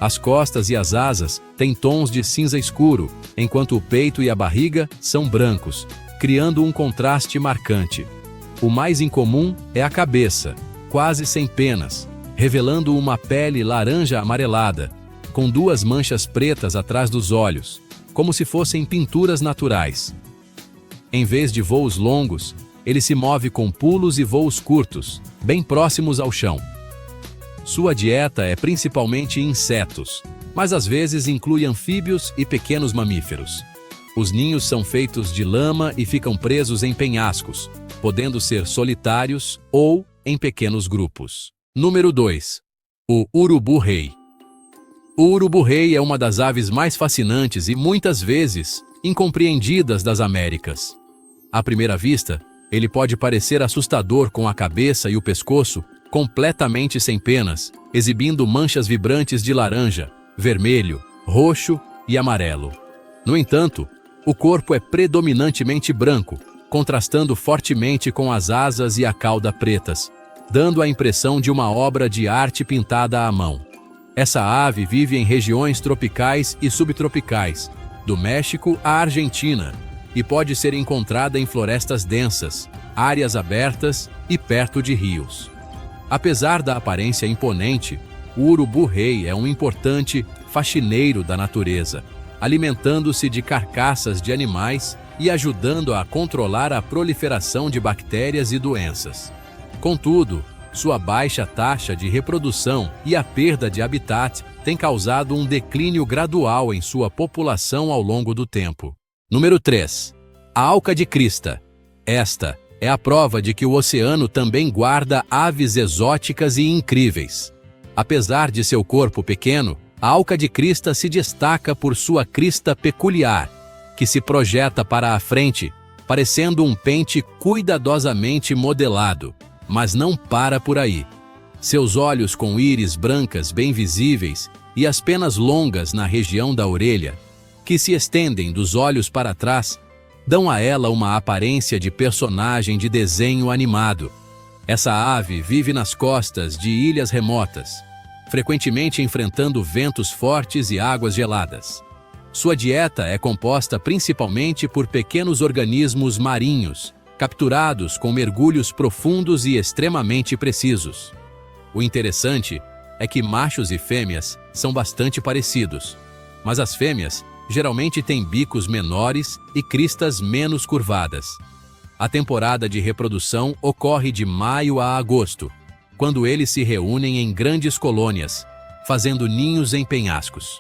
As costas e as asas têm tons de cinza escuro, enquanto o peito e a barriga são brancos, criando um contraste marcante. O mais incomum é a cabeça, quase sem penas, revelando uma pele laranja amarelada, com 2 manchas pretas atrás dos olhos, como se fossem pinturas naturais. Em vez de voos longos, ele se move com pulos e voos curtos, bem próximos ao chão. Sua dieta é principalmente insetos, mas às vezes inclui anfíbios e pequenos mamíferos. Os ninhos são feitos de lama e ficam presos em penhascos, podendo ser solitários ou em pequenos grupos. Número 2. O urubu-rei. O urubu-rei é uma das aves mais fascinantes e muitas vezes incompreendidas das Américas. À primeira vista, ele pode parecer assustador com a cabeça e o pescoço completamente sem penas, exibindo manchas vibrantes de laranja, vermelho, roxo e amarelo. No entanto, o corpo é predominantemente branco, contrastando fortemente com as asas e a cauda pretas, dando a impressão de uma obra de arte pintada à mão. Essa ave vive em regiões tropicais e subtropicais, do México à Argentina, e pode ser encontrada em florestas densas, áreas abertas e perto de rios. Apesar da aparência imponente, o urubu-rei é um importante faxineiro da natureza, alimentando-se de carcaças de animais e ajudando a controlar a proliferação de bactérias e doenças. Contudo, sua baixa taxa de reprodução e a perda de habitat têm causado um declínio gradual em sua população ao longo do tempo. Número 3. A auca de crista. Esta é a prova de que o oceano também guarda aves exóticas e incríveis. Apesar de seu corpo pequeno, a auca de crista se destaca por sua crista peculiar, que se projeta para a frente, parecendo um pente cuidadosamente modelado. Mas não para por aí. Seus olhos com íris brancas bem visíveis e as penas longas na região da orelha, que se estendem dos olhos para trás, dão a ela uma aparência de personagem de desenho animado. Essa ave vive nas costas de ilhas remotas, frequentemente enfrentando ventos fortes e águas geladas. Sua dieta é composta principalmente por pequenos organismos marinhos, capturados com mergulhos profundos e extremamente precisos. O interessante é que machos e fêmeas são bastante parecidos, mas as fêmeas geralmente têm bicos menores e cristas menos curvadas. A temporada de reprodução ocorre de maio a agosto, quando eles se reúnem em grandes colônias, fazendo ninhos em penhascos.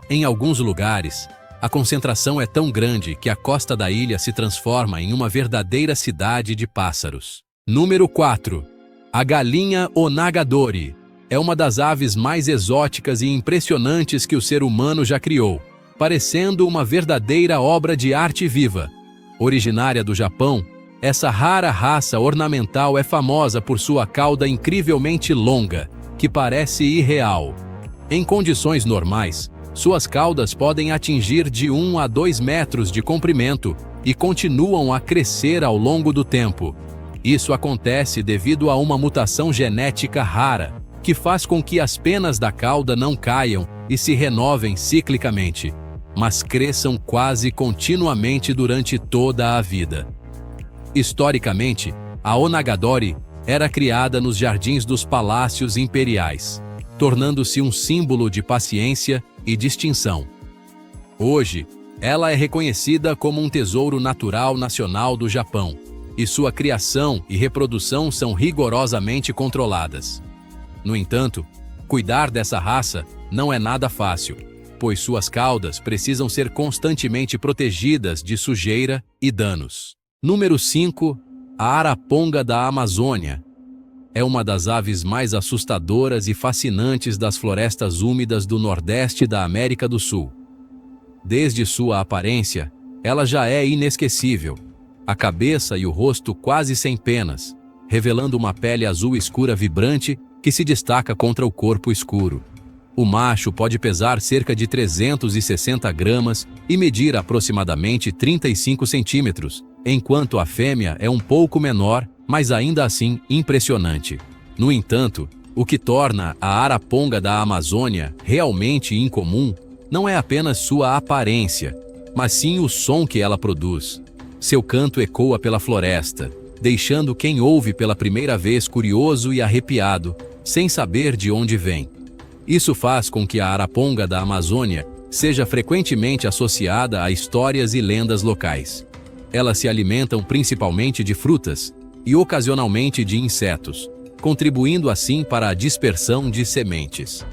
Em alguns lugares, a concentração é tão grande que a costa da ilha se transforma em uma verdadeira cidade de pássaros. Número 4. A galinha onagadori. É uma das aves mais exóticas e impressionantes que o ser humano já criou, parecendo uma verdadeira obra de arte viva. Originária do Japão, essa rara raça ornamental é famosa por sua cauda incrivelmente longa, que parece irreal. Em condições normais, suas caudas podem atingir de 1 a 2 metros de comprimento e continuam a crescer ao longo do tempo. Isso acontece devido a uma mutação genética rara, que faz com que as penas da cauda não caiam e se renovem ciclicamente, mas cresçam quase continuamente durante toda a vida. Historicamente, a onagadori era criada nos jardins dos palácios imperiais, tornando-se um símbolo de paciência e distinção. Hoje, ela é reconhecida como um tesouro natural nacional do Japão, e sua criação e reprodução são rigorosamente controladas. No entanto, cuidar dessa raça não é nada fácil, pois suas caudas precisam ser constantemente protegidas de sujeira e danos. Número 5. A araponga da Amazônia. É uma das aves mais assustadoras e fascinantes das florestas úmidas do Nordeste da América do Sul. Desde sua aparência, ela já é inesquecível. A cabeça e o rosto quase sem penas, revelando uma pele azul escura vibrante que se destaca contra o corpo escuro. O macho pode pesar cerca de 360 gramas e medir aproximadamente 35 centímetros, enquanto a fêmea é um pouco menor, mas ainda assim impressionante. No entanto, o que torna a araponga da Amazônia realmente incomum não é apenas sua aparência, mas sim o som que ela produz. Seu canto ecoa pela floresta, deixando quem ouve pela primeira vez curioso e arrepiado, sem saber de onde vem. Isso faz com que a araponga da Amazônia seja frequentemente associada a histórias e lendas locais. Elas se alimentam principalmente de frutas e ocasionalmente de insetos, contribuindo assim para a dispersão de sementes.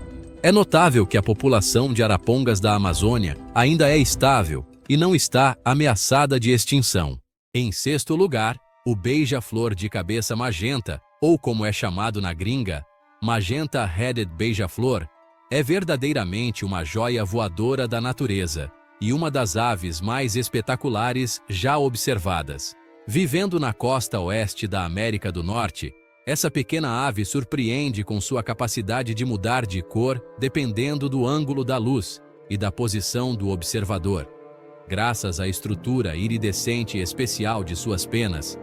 É notável que a população de arapongas da Amazônia ainda é estável e não está ameaçada de extinção. Em sexto lugar, o beija-flor de cabeça magenta, ou como é chamado na gringa, Magenta-Headed Beija-Flor, é verdadeiramente uma joia voadora da natureza e uma das aves mais espetaculares já observadas. Vivendo na costa oeste da América do Norte, essa pequena ave surpreende com sua capacidade de mudar de cor dependendo do ângulo da luz e da posição do observador. Graças à estrutura iridescente especial de suas penas,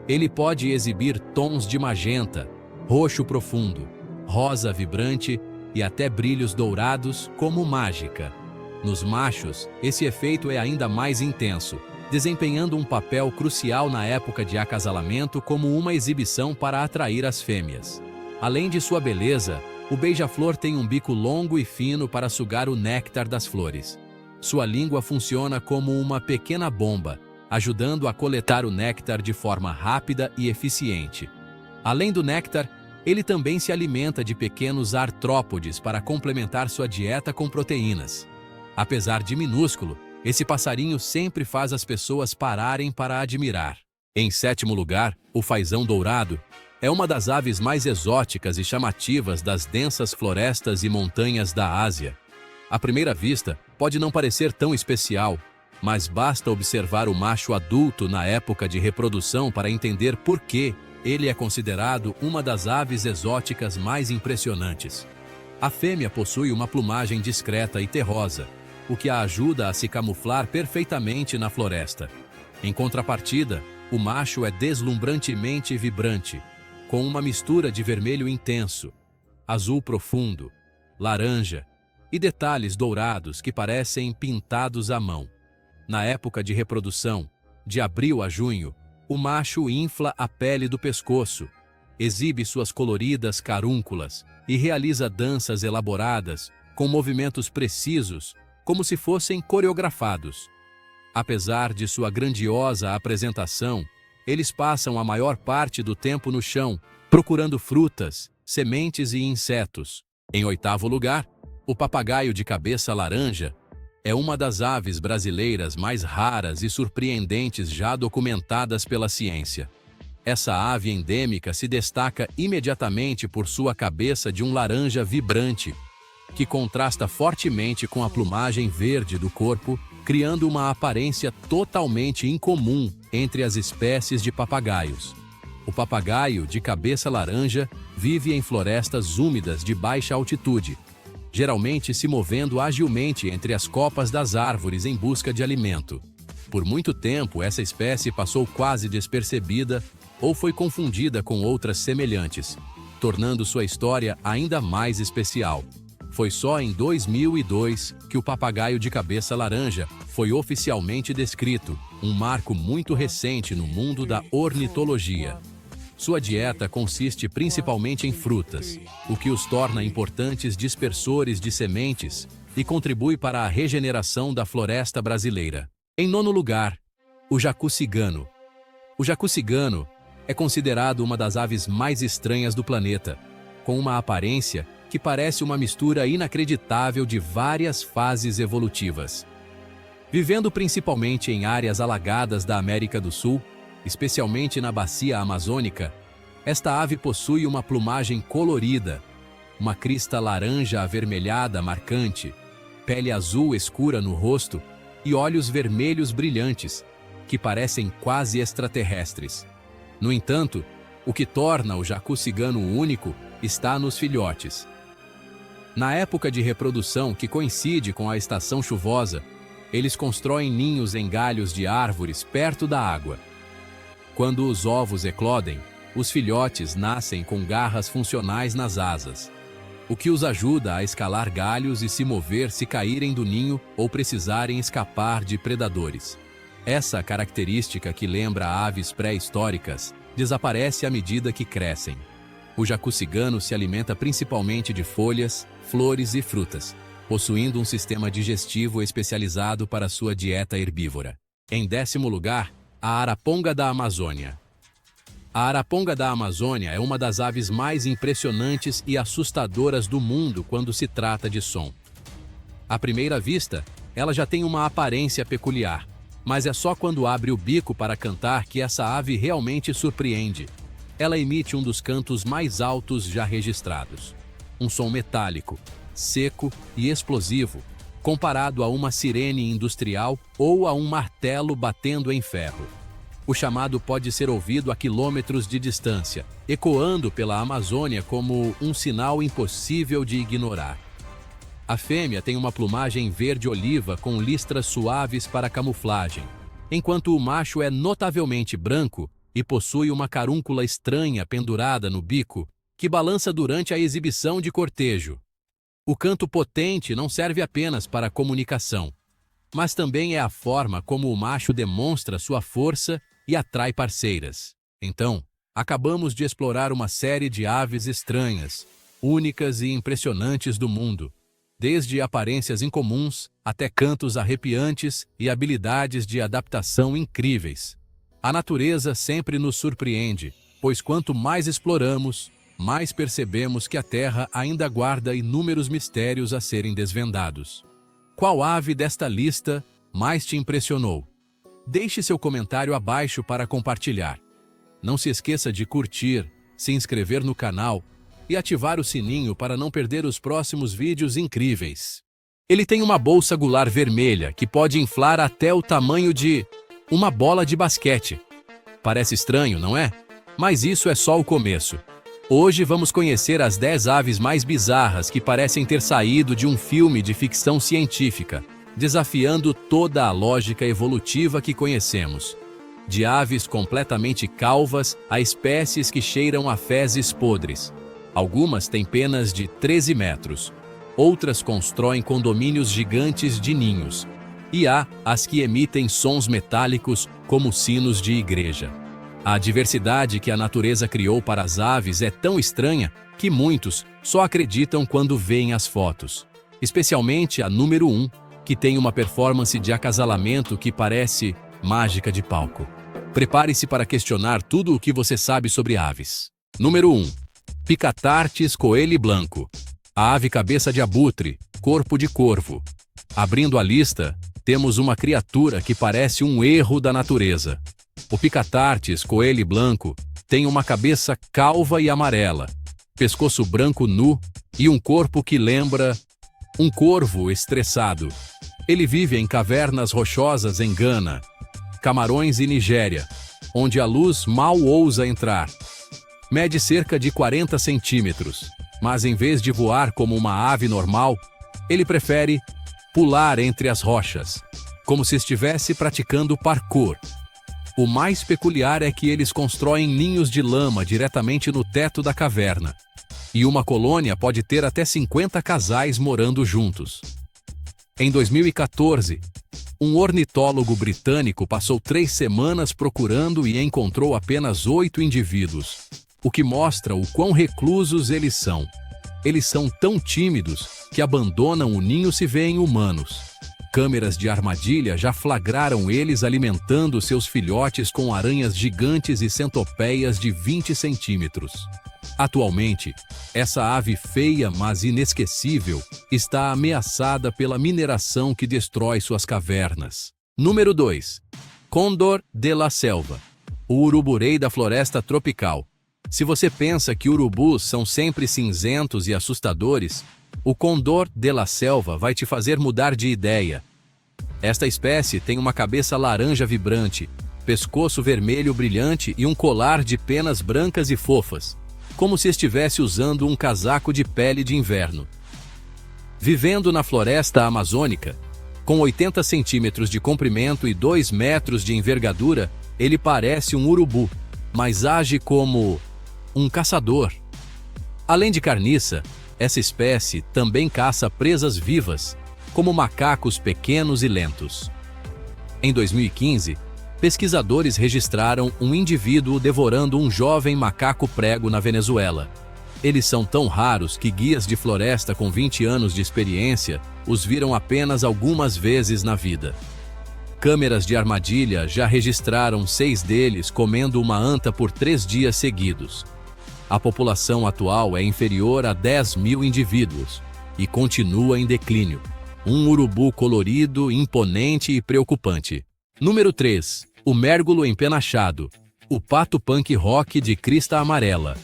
ele pode exibir tons de magenta, roxo profundo, rosa vibrante e até brilhos dourados como mágica. Nos machos, esse efeito é ainda mais intenso, desempenhando um papel crucial na época de acasalamento como uma exibição para atrair as fêmeas. Além de sua beleza, o beija-flor tem um bico longo e fino para sugar o néctar das flores. Sua língua funciona como uma pequena bomba, ajudando a coletar o néctar de forma rápida e eficiente. Além do néctar, ele também se alimenta de pequenos artrópodes para complementar sua dieta com proteínas. Apesar de minúsculo, esse passarinho sempre faz as pessoas pararem para admirar. Em sétimo lugar, o fazão dourado é uma das aves mais exóticas e chamativas das densas florestas e montanhas da Ásia. À primeira vista, pode não parecer tão especial, mas basta observar o macho adulto na época de reprodução para entender por que ele é considerado uma das aves exóticas mais impressionantes. A fêmea possui uma plumagem discreta e terrosa, o que a ajuda a se camuflar perfeitamente na floresta. Em contrapartida, o macho é deslumbrantemente vibrante, com uma mistura de vermelho intenso, azul profundo, laranja e detalhes dourados que parecem pintados à mão. Na época de reprodução, de abril a junho, o macho infla a pele do pescoço, exibe suas coloridas carúnculas e realiza danças elaboradas com movimentos precisos, como se fossem coreografados. Apesar de sua grandiosa apresentação, eles passam a maior parte do tempo no chão, procurando frutas, sementes e insetos. Em oitavo lugar, o papagaio de cabeça laranja é uma das aves brasileiras mais raras e surpreendentes já documentadas pela ciência. Essa ave endêmica se destaca imediatamente por sua cabeça de um laranja vibrante, que contrasta fortemente com a plumagem verde do corpo, criando uma aparência totalmente incomum entre as espécies de papagaios. O papagaio de cabeça laranja vive em florestas úmidas de baixa altitude, geralmente se movendo agilmente entre as copas das árvores em busca de alimento. Por muito tempo, essa espécie passou quase despercebida ou foi confundida com outras semelhantes, tornando sua história ainda mais especial. Foi só em 2002 que o papagaio de cabeça laranja foi oficialmente descrito, um marco muito recente no mundo da ornitologia. Sua dieta consiste principalmente em frutas, o que os torna importantes dispersores de sementes e contribui para a regeneração da floresta brasileira. Em nono lugar, o jacu cigano. O jacu cigano é considerado uma das aves mais estranhas do planeta, com uma aparência que parece uma mistura inacreditável de várias fases evolutivas. Vivendo principalmente em áreas alagadas da América do Sul, especialmente na bacia amazônica, esta ave possui uma plumagem colorida, uma crista laranja avermelhada marcante, pele azul escura no rosto e olhos vermelhos brilhantes, que parecem quase extraterrestres. No entanto, o que torna o jacu cigano único está nos filhotes. Na época de reprodução, que coincide com a estação chuvosa, eles constroem ninhos em galhos de árvores perto da água. Quando os ovos eclodem, os filhotes nascem com garras funcionais nas asas, o que os ajuda a escalar galhos e se mover se caírem do ninho ou precisarem escapar de predadores. Essa característica, que lembra aves pré-históricas, desaparece à medida que crescem. O jacu cigano se alimenta principalmente de folhas, flores e frutas, possuindo um sistema digestivo especializado para sua dieta herbívora. Em décimo lugar, a araponga da Amazônia. A araponga da Amazônia é uma das aves mais impressionantes e assustadoras do mundo quando se trata de som. À primeira vista, ela já tem uma aparência peculiar, mas é só quando abre o bico para cantar que essa ave realmente surpreende. Ela emite um dos cantos mais altos já registrados. Um som metálico, seco e explosivo, comparado a uma sirene industrial ou a um martelo batendo em ferro. O chamado pode ser ouvido a quilômetros de distância, ecoando pela Amazônia como um sinal impossível de ignorar. A fêmea tem uma plumagem verde-oliva com listras suaves para camuflagem, enquanto o macho é notavelmente branco e possui uma carúncula estranha pendurada no bico, que balança durante a exibição de cortejo. O canto potente não serve apenas para comunicação, mas também é a forma como o macho demonstra sua força e atrai parceiras. Então, acabamos de explorar uma série de aves estranhas, únicas e impressionantes do mundo, desde aparências incomuns até cantos arrepiantes e habilidades de adaptação incríveis. A natureza sempre nos surpreende, pois quanto mais exploramos, mais percebemos que a Terra ainda guarda inúmeros mistérios a serem desvendados. Qual ave desta lista mais te impressionou? Deixe seu comentário abaixo para compartilhar. Não se esqueça de curtir, se inscrever no canal e ativar o sininho para não perder os próximos vídeos incríveis. Ele tem uma bolsa gular vermelha que pode inflar até o tamanho de uma bola de basquete. Parece estranho, não é? Mas isso é só o começo. Hoje vamos conhecer as 10 aves mais bizarras que parecem ter saído de um filme de ficção científica, desafiando toda a lógica evolutiva que conhecemos. De aves completamente calvas a espécies que cheiram a fezes podres. Algumas têm penas de 13 metros, outras constroem condomínios gigantes de ninhos, e há as que emitem sons metálicos como sinos de igreja. A diversidade que a natureza criou para as aves é tão estranha que muitos só acreditam quando veem as fotos. Especialmente a número 1, que tem uma performance de acasalamento que parece mágica de palco. Prepare-se para questionar tudo o que você sabe sobre aves. Número 1. Picatartes coeli blanco. A ave cabeça de abutre, corpo de corvo. Abrindo a lista, temos uma criatura que parece um erro da natureza. O Picatartes coeli blanco tem uma cabeça calva e amarela, pescoço branco nu e um corpo que lembra um corvo estressado. Ele vive em cavernas rochosas em Gana, Camarões e Nigéria, onde a luz mal ousa entrar. Mede cerca de 40 centímetros, mas em vez de voar como uma ave normal, ele prefere pular entre as rochas, como se estivesse praticando parkour. O mais peculiar é que eles constroem ninhos de lama diretamente no teto da caverna, e uma colônia pode ter até 50 casais morando juntos. Em 2014, um ornitólogo britânico passou 3 semanas procurando e encontrou apenas 8 indivíduos, o que mostra o quão reclusos eles são. Eles são tão tímidos que abandonam o ninho se veem humanos. Câmeras de armadilha já flagraram eles alimentando seus filhotes com aranhas gigantes e centopeias de 20 centímetros. Atualmente, essa ave feia, mas inesquecível, está ameaçada pela mineração que destrói suas cavernas. Número 2. Cóndor de la Selva. O urubu-rei da floresta tropical. Se você pensa que urubus são sempre cinzentos e assustadores, o Cóndor de la Selva vai te fazer mudar de ideia. Esta espécie tem uma cabeça laranja vibrante, pescoço vermelho brilhante e um colar de penas brancas e fofas, como se estivesse usando um casaco de pele de inverno. Vivendo na floresta amazônica, com 80 centímetros de comprimento e 2 metros de envergadura, ele parece um urubu, mas age como um caçador. Além de carniça, essa espécie também caça presas vivas, como macacos pequenos e lentos. Em 2015, pesquisadores registraram um indivíduo devorando um jovem macaco prego na Venezuela. Eles são tão raros que guias de floresta com 20 anos de experiência os viram apenas algumas vezes na vida. Câmeras de armadilha já registraram 6 deles comendo uma anta por 3 dias seguidos. A população atual é inferior a 10 mil indivíduos e continua em declínio. Um urubu colorido, imponente e preocupante. Número 3. O mérgulo empenachado. O pato punk rock de crista amarela.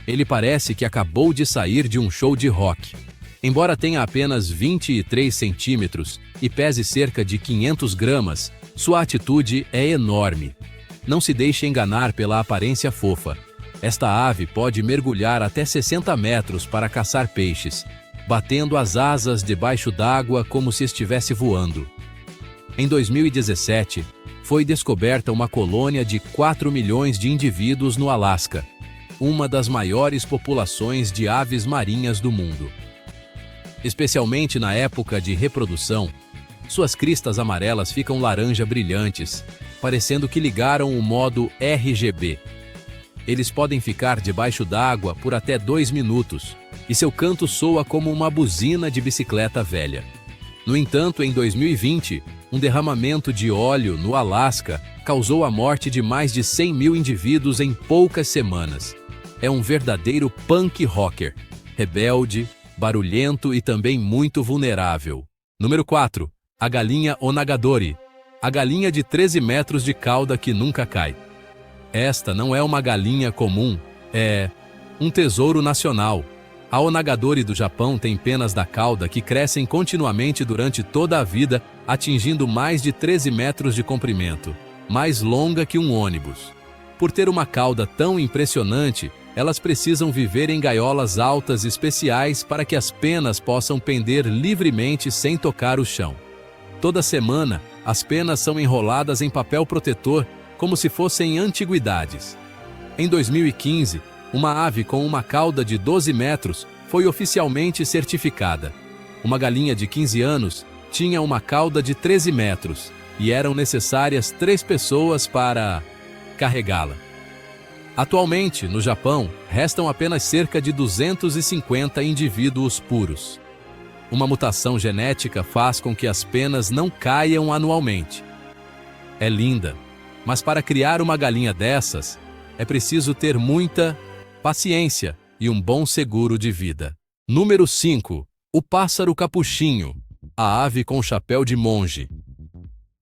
Ele parece que acabou de sair de um show de rock. Embora tenha apenas 23 centímetros e pese cerca de 500 gramas, sua atitude é enorme. Não se deixe enganar pela aparência fofa. Esta ave pode mergulhar até 60 metros para caçar peixes, batendo as asas debaixo d'água como se estivesse voando. Em 2017, foi descoberta uma colônia de 4 milhões de indivíduos no Alasca, uma das maiores populações de aves marinhas do mundo. Especialmente na época de reprodução, suas cristas amarelas ficam laranja brilhantes, parecendo que ligaram o modo RGB. Eles podem ficar debaixo d'água por até 2 minutos, e seu canto soa como uma buzina de bicicleta velha. No entanto, em 2020, um derramamento de óleo no Alasca causou a morte de mais de 100 mil indivíduos em poucas semanas. É um verdadeiro punk rocker, rebelde, barulhento e também muito vulnerável. Número 4. A galinha onagadori. A galinha de 13 metros de cauda que nunca cai. Esta não é uma galinha comum, é um tesouro nacional. A onagadori do Japão tem penas da cauda que crescem continuamente durante toda a vida, atingindo mais de 13 metros de comprimento, mais longa que um ônibus. Por ter uma cauda tão impressionante, elas precisam viver em gaiolas altas especiais para que as penas possam pender livremente sem tocar o chão. Toda semana, as penas são enroladas em papel protetor, como se fossem antiguidades. Em 2015, uma ave com uma cauda de 12 metros foi oficialmente certificada. Uma galinha de 15 anos tinha uma cauda de 13 metros e eram necessárias 3 pessoas para carregá-la. Atualmente, no Japão, restam apenas cerca de 250 indivíduos puros. Uma mutação genética faz com que as penas não caiam anualmente. É linda, mas para criar uma galinha dessas, é preciso ter muita paciência e um bom seguro de vida. Número 5. O pássaro capuchinho, a ave com chapéu de monge.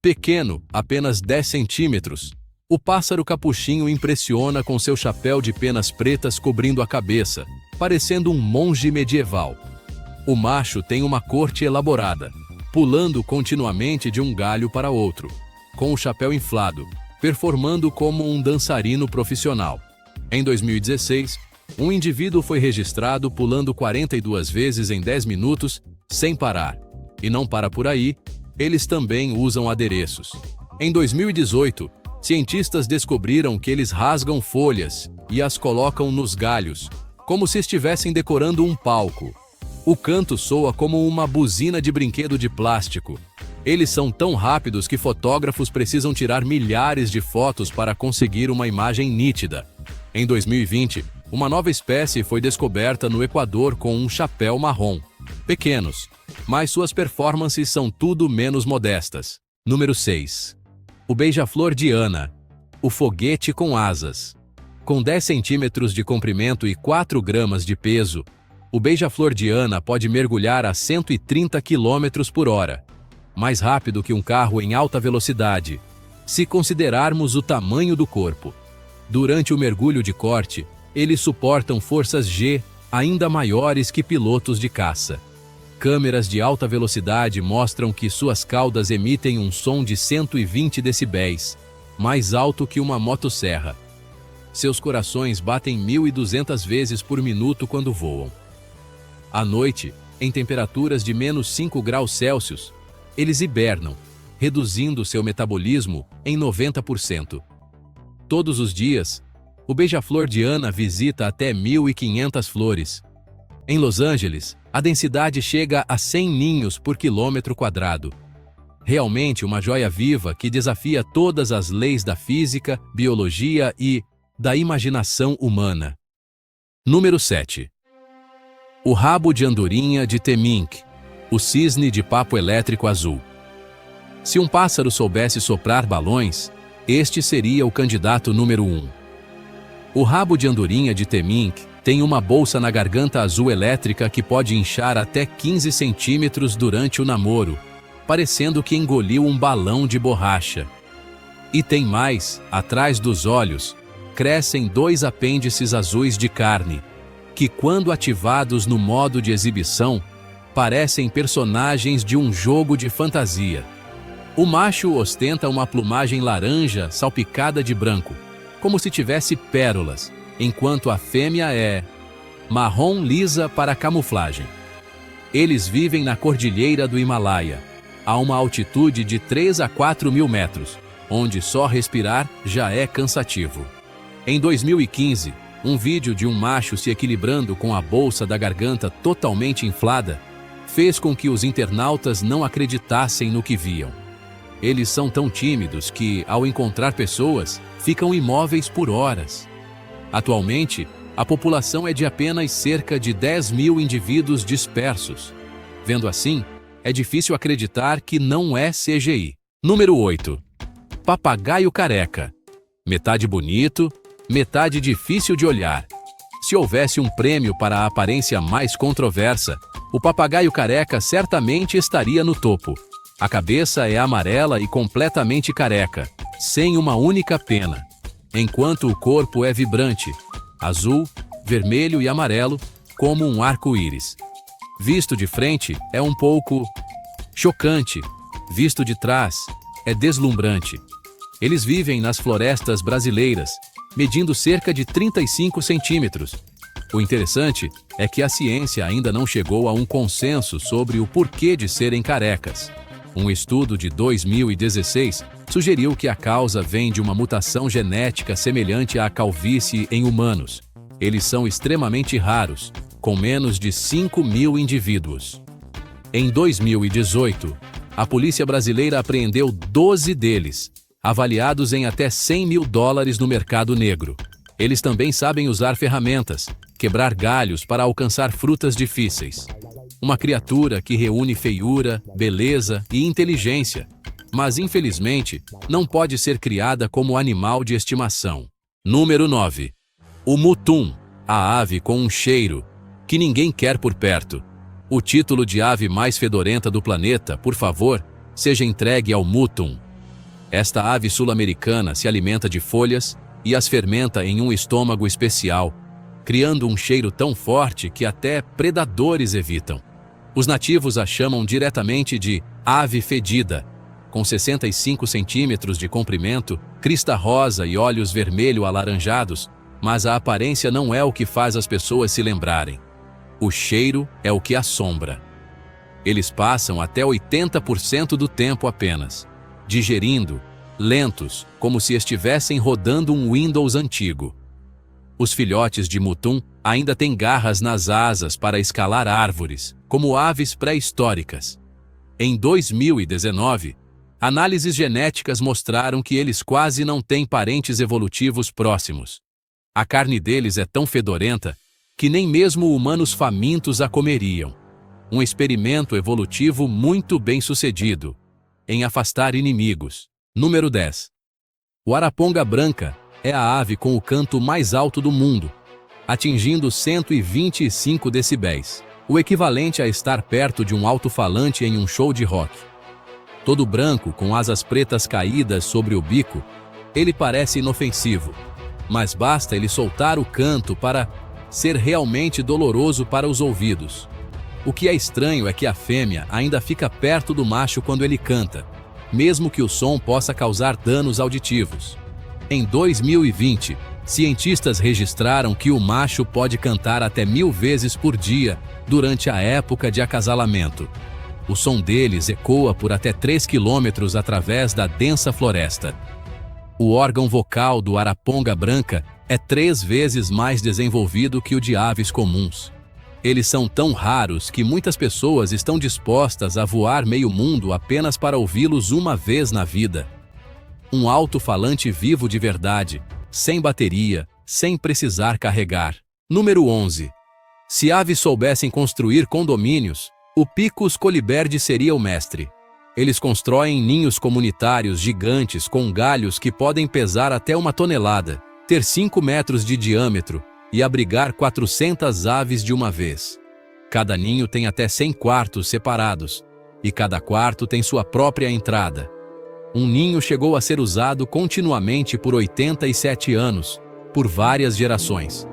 Pequeno, apenas 10 centímetros, o pássaro capuchinho impressiona com seu chapéu de penas pretas cobrindo a cabeça, parecendo um monge medieval. O macho tem uma corte elaborada, pulando continuamente de um galho para outro, com o chapéu inflado, performando como um dançarino profissional. Em 2016, um indivíduo foi registrado pulando 42 vezes em 10 minutos, sem parar. E não para por aí, eles também usam adereços. Em 2018, cientistas descobriram que eles rasgam folhas e as colocam nos galhos, como se estivessem decorando um palco. O canto soa como uma buzina de brinquedo de plástico. Eles são tão rápidos que fotógrafos precisam tirar milhares de fotos para conseguir uma imagem nítida. Em 2020, uma nova espécie foi descoberta no Equador com um chapéu marrom. Pequenos, mas suas performances são tudo menos modestas. Número 6. O beija-flor diana, o foguete com asas. Com 10 centímetros de comprimento e 4 gramas de peso, o beija-flor diana pode mergulhar a 130 km por hora, mais rápido que um carro em alta velocidade, se considerarmos o tamanho do corpo. Durante o mergulho de corte, eles suportam forças G ainda maiores que pilotos de caça. Câmeras de alta velocidade mostram que suas caudas emitem um som de 120 decibéis, mais alto que uma motosserra. Seus corações batem 1.200 vezes por minuto quando voam. À noite, em temperaturas de menos 5 graus Celsius, eles hibernam, reduzindo seu metabolismo em 90%. Todos os dias, o beija-flor diana visita até 1.500 flores. Em Los Angeles, a densidade chega a 100 ninhos por quilômetro quadrado. Realmente uma joia viva que desafia todas as leis da física, biologia e da imaginação humana. Número 7. O rabo de andorinha de Temminck, o cisne de papo elétrico azul. Se um pássaro soubesse soprar balões, este seria o candidato número 1. O rabo de andorinha de Temminck tem uma bolsa na garganta azul elétrica que pode inchar até 15 centímetros durante o namoro, parecendo que engoliu um balão de borracha. E tem mais, atrás dos olhos, crescem 2 apêndices azuis de carne, que quando ativados no modo de exibição, parecem personagens de um jogo de fantasia. O macho ostenta uma plumagem laranja salpicada de branco, como se tivesse pérolas, enquanto a fêmea é marrom lisa para camuflagem. Eles vivem na cordilheira do Himalaia, a uma altitude de 3 a 4 mil metros, onde só respirar já é cansativo. Em 2015, um vídeo de um macho se equilibrando com a bolsa da garganta totalmente inflada fez com que os internautas não acreditassem no que viam. Eles são tão tímidos que, ao encontrar pessoas, ficam imóveis por horas. Atualmente, a população é de apenas cerca de 10 mil indivíduos dispersos. Vendo assim, é difícil acreditar que não é CGI. Número 8. Papagaio careca. Metade bonito, metade difícil de olhar. Se houvesse um prêmio para a aparência mais controversa, o papagaio careca certamente estaria no topo. A cabeça é amarela e completamente careca, sem uma única pena, enquanto o corpo é vibrante, azul, vermelho e amarelo, como um arco-íris. Visto de frente, é um pouco chocante. Visto de trás, é deslumbrante. Eles vivem nas florestas brasileiras, medindo cerca de 35 centímetros. O interessante é que a ciência ainda não chegou a um consenso sobre o porquê de serem carecas. Um estudo de 2016 sugeriu que a causa vem de uma mutação genética semelhante à calvície em humanos. Eles são extremamente raros, com menos de 5 mil indivíduos. Em 2018, a polícia brasileira apreendeu 12 deles, avaliados em até $100 mil no mercado negro. Eles também sabem usar ferramentas, quebrar galhos para alcançar frutas difíceis. Uma criatura que reúne feiura, beleza e inteligência, mas infelizmente não pode ser criada como animal de estimação. Número 9. O mutum, a ave com um cheiro que ninguém quer por perto. O título de ave mais fedorenta do planeta, por favor, seja entregue ao mutum. Esta ave sul-americana se alimenta de folhas e as fermenta em um estômago especial, criando um cheiro tão forte que até predadores evitam. Os nativos a chamam diretamente de ave fedida, com 65 centímetros de comprimento, crista rosa e olhos vermelho-alaranjados, mas a aparência não é o que faz as pessoas se lembrarem. O cheiro é o que assombra. Eles passam até 80% do tempo apenas digerindo, lentos, como se estivessem rodando um Windows antigo. Os filhotes de mutum Ainda tem garras nas asas para escalar árvores, como aves pré-históricas. Em 2019, análises genéticas mostraram que eles quase não têm parentes evolutivos próximos. A carne deles é tão fedorenta que nem mesmo humanos famintos a comeriam. Um experimento evolutivo muito bem sucedido em afastar inimigos. Número 10. O araponga branca é a ave com o canto mais alto do mundo, atingindo 125 decibéis, o equivalente a estar perto de um alto-falante em um show de rock. Todo branco, com asas pretas caídas sobre o bico, ele parece inofensivo, mas basta ele soltar o canto para ser realmente doloroso para os ouvidos. O que é estranho é que a fêmea ainda fica perto do macho quando ele canta, mesmo que o som possa causar danos auditivos. Em 2020, cientistas registraram que o macho pode cantar até 1000 vezes por dia durante a época de acasalamento. O som deles ecoa por até 3 quilômetros através da densa floresta. O órgão vocal do araponga branca é 3 vezes mais desenvolvido que o de aves comuns. Eles são tão raros que muitas pessoas estão dispostas a voar meio mundo apenas para ouvi-los uma vez na vida. Um alto-falante vivo de verdade, sem bateria, sem precisar carregar. Número 11. Se aves soubessem construir condomínios, o Picus coliberde seria o mestre. Eles constroem ninhos comunitários gigantes com galhos que podem pesar até 1 tonelada, ter 5 metros de diâmetro e abrigar 400 aves de uma vez. Cada ninho tem até 100 quartos separados, e cada quarto tem sua própria entrada. Um ninho chegou a ser usado continuamente por 87 anos, por várias gerações.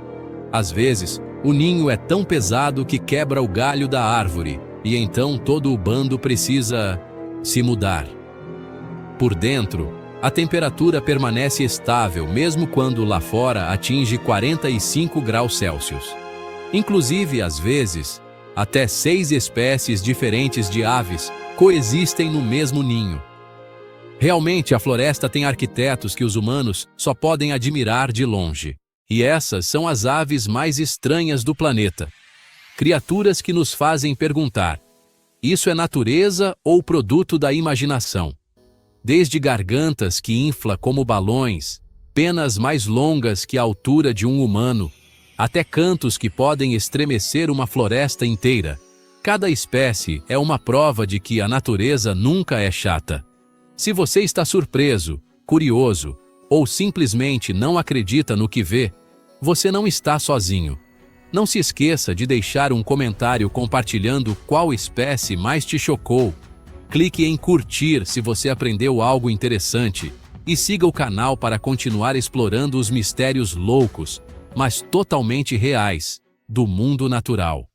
Às vezes, o ninho é tão pesado que quebra o galho da árvore, e então todo o bando precisa se mudar. Por dentro, a temperatura permanece estável mesmo quando lá fora atinge 45 graus Celsius. Inclusive, às vezes, até 6 espécies diferentes de aves coexistem no mesmo ninho. Realmente, a floresta tem arquitetos que os humanos só podem admirar de longe. E essas são as aves mais estranhas do planeta. Criaturas que nos fazem perguntar: isso é natureza ou produto da imaginação? Desde gargantas que infla como balões, penas mais longas que a altura de um humano, até cantos que podem estremecer uma floresta inteira. Cada espécie é uma prova de que a natureza nunca é chata. Se você está surpreso, curioso, ou simplesmente não acredita no que vê, você não está sozinho. Não se esqueça de deixar um comentário compartilhando qual espécie mais te chocou. Clique em curtir se você aprendeu algo interessante e siga o canal para continuar explorando os mistérios loucos, mas totalmente reais, do mundo natural.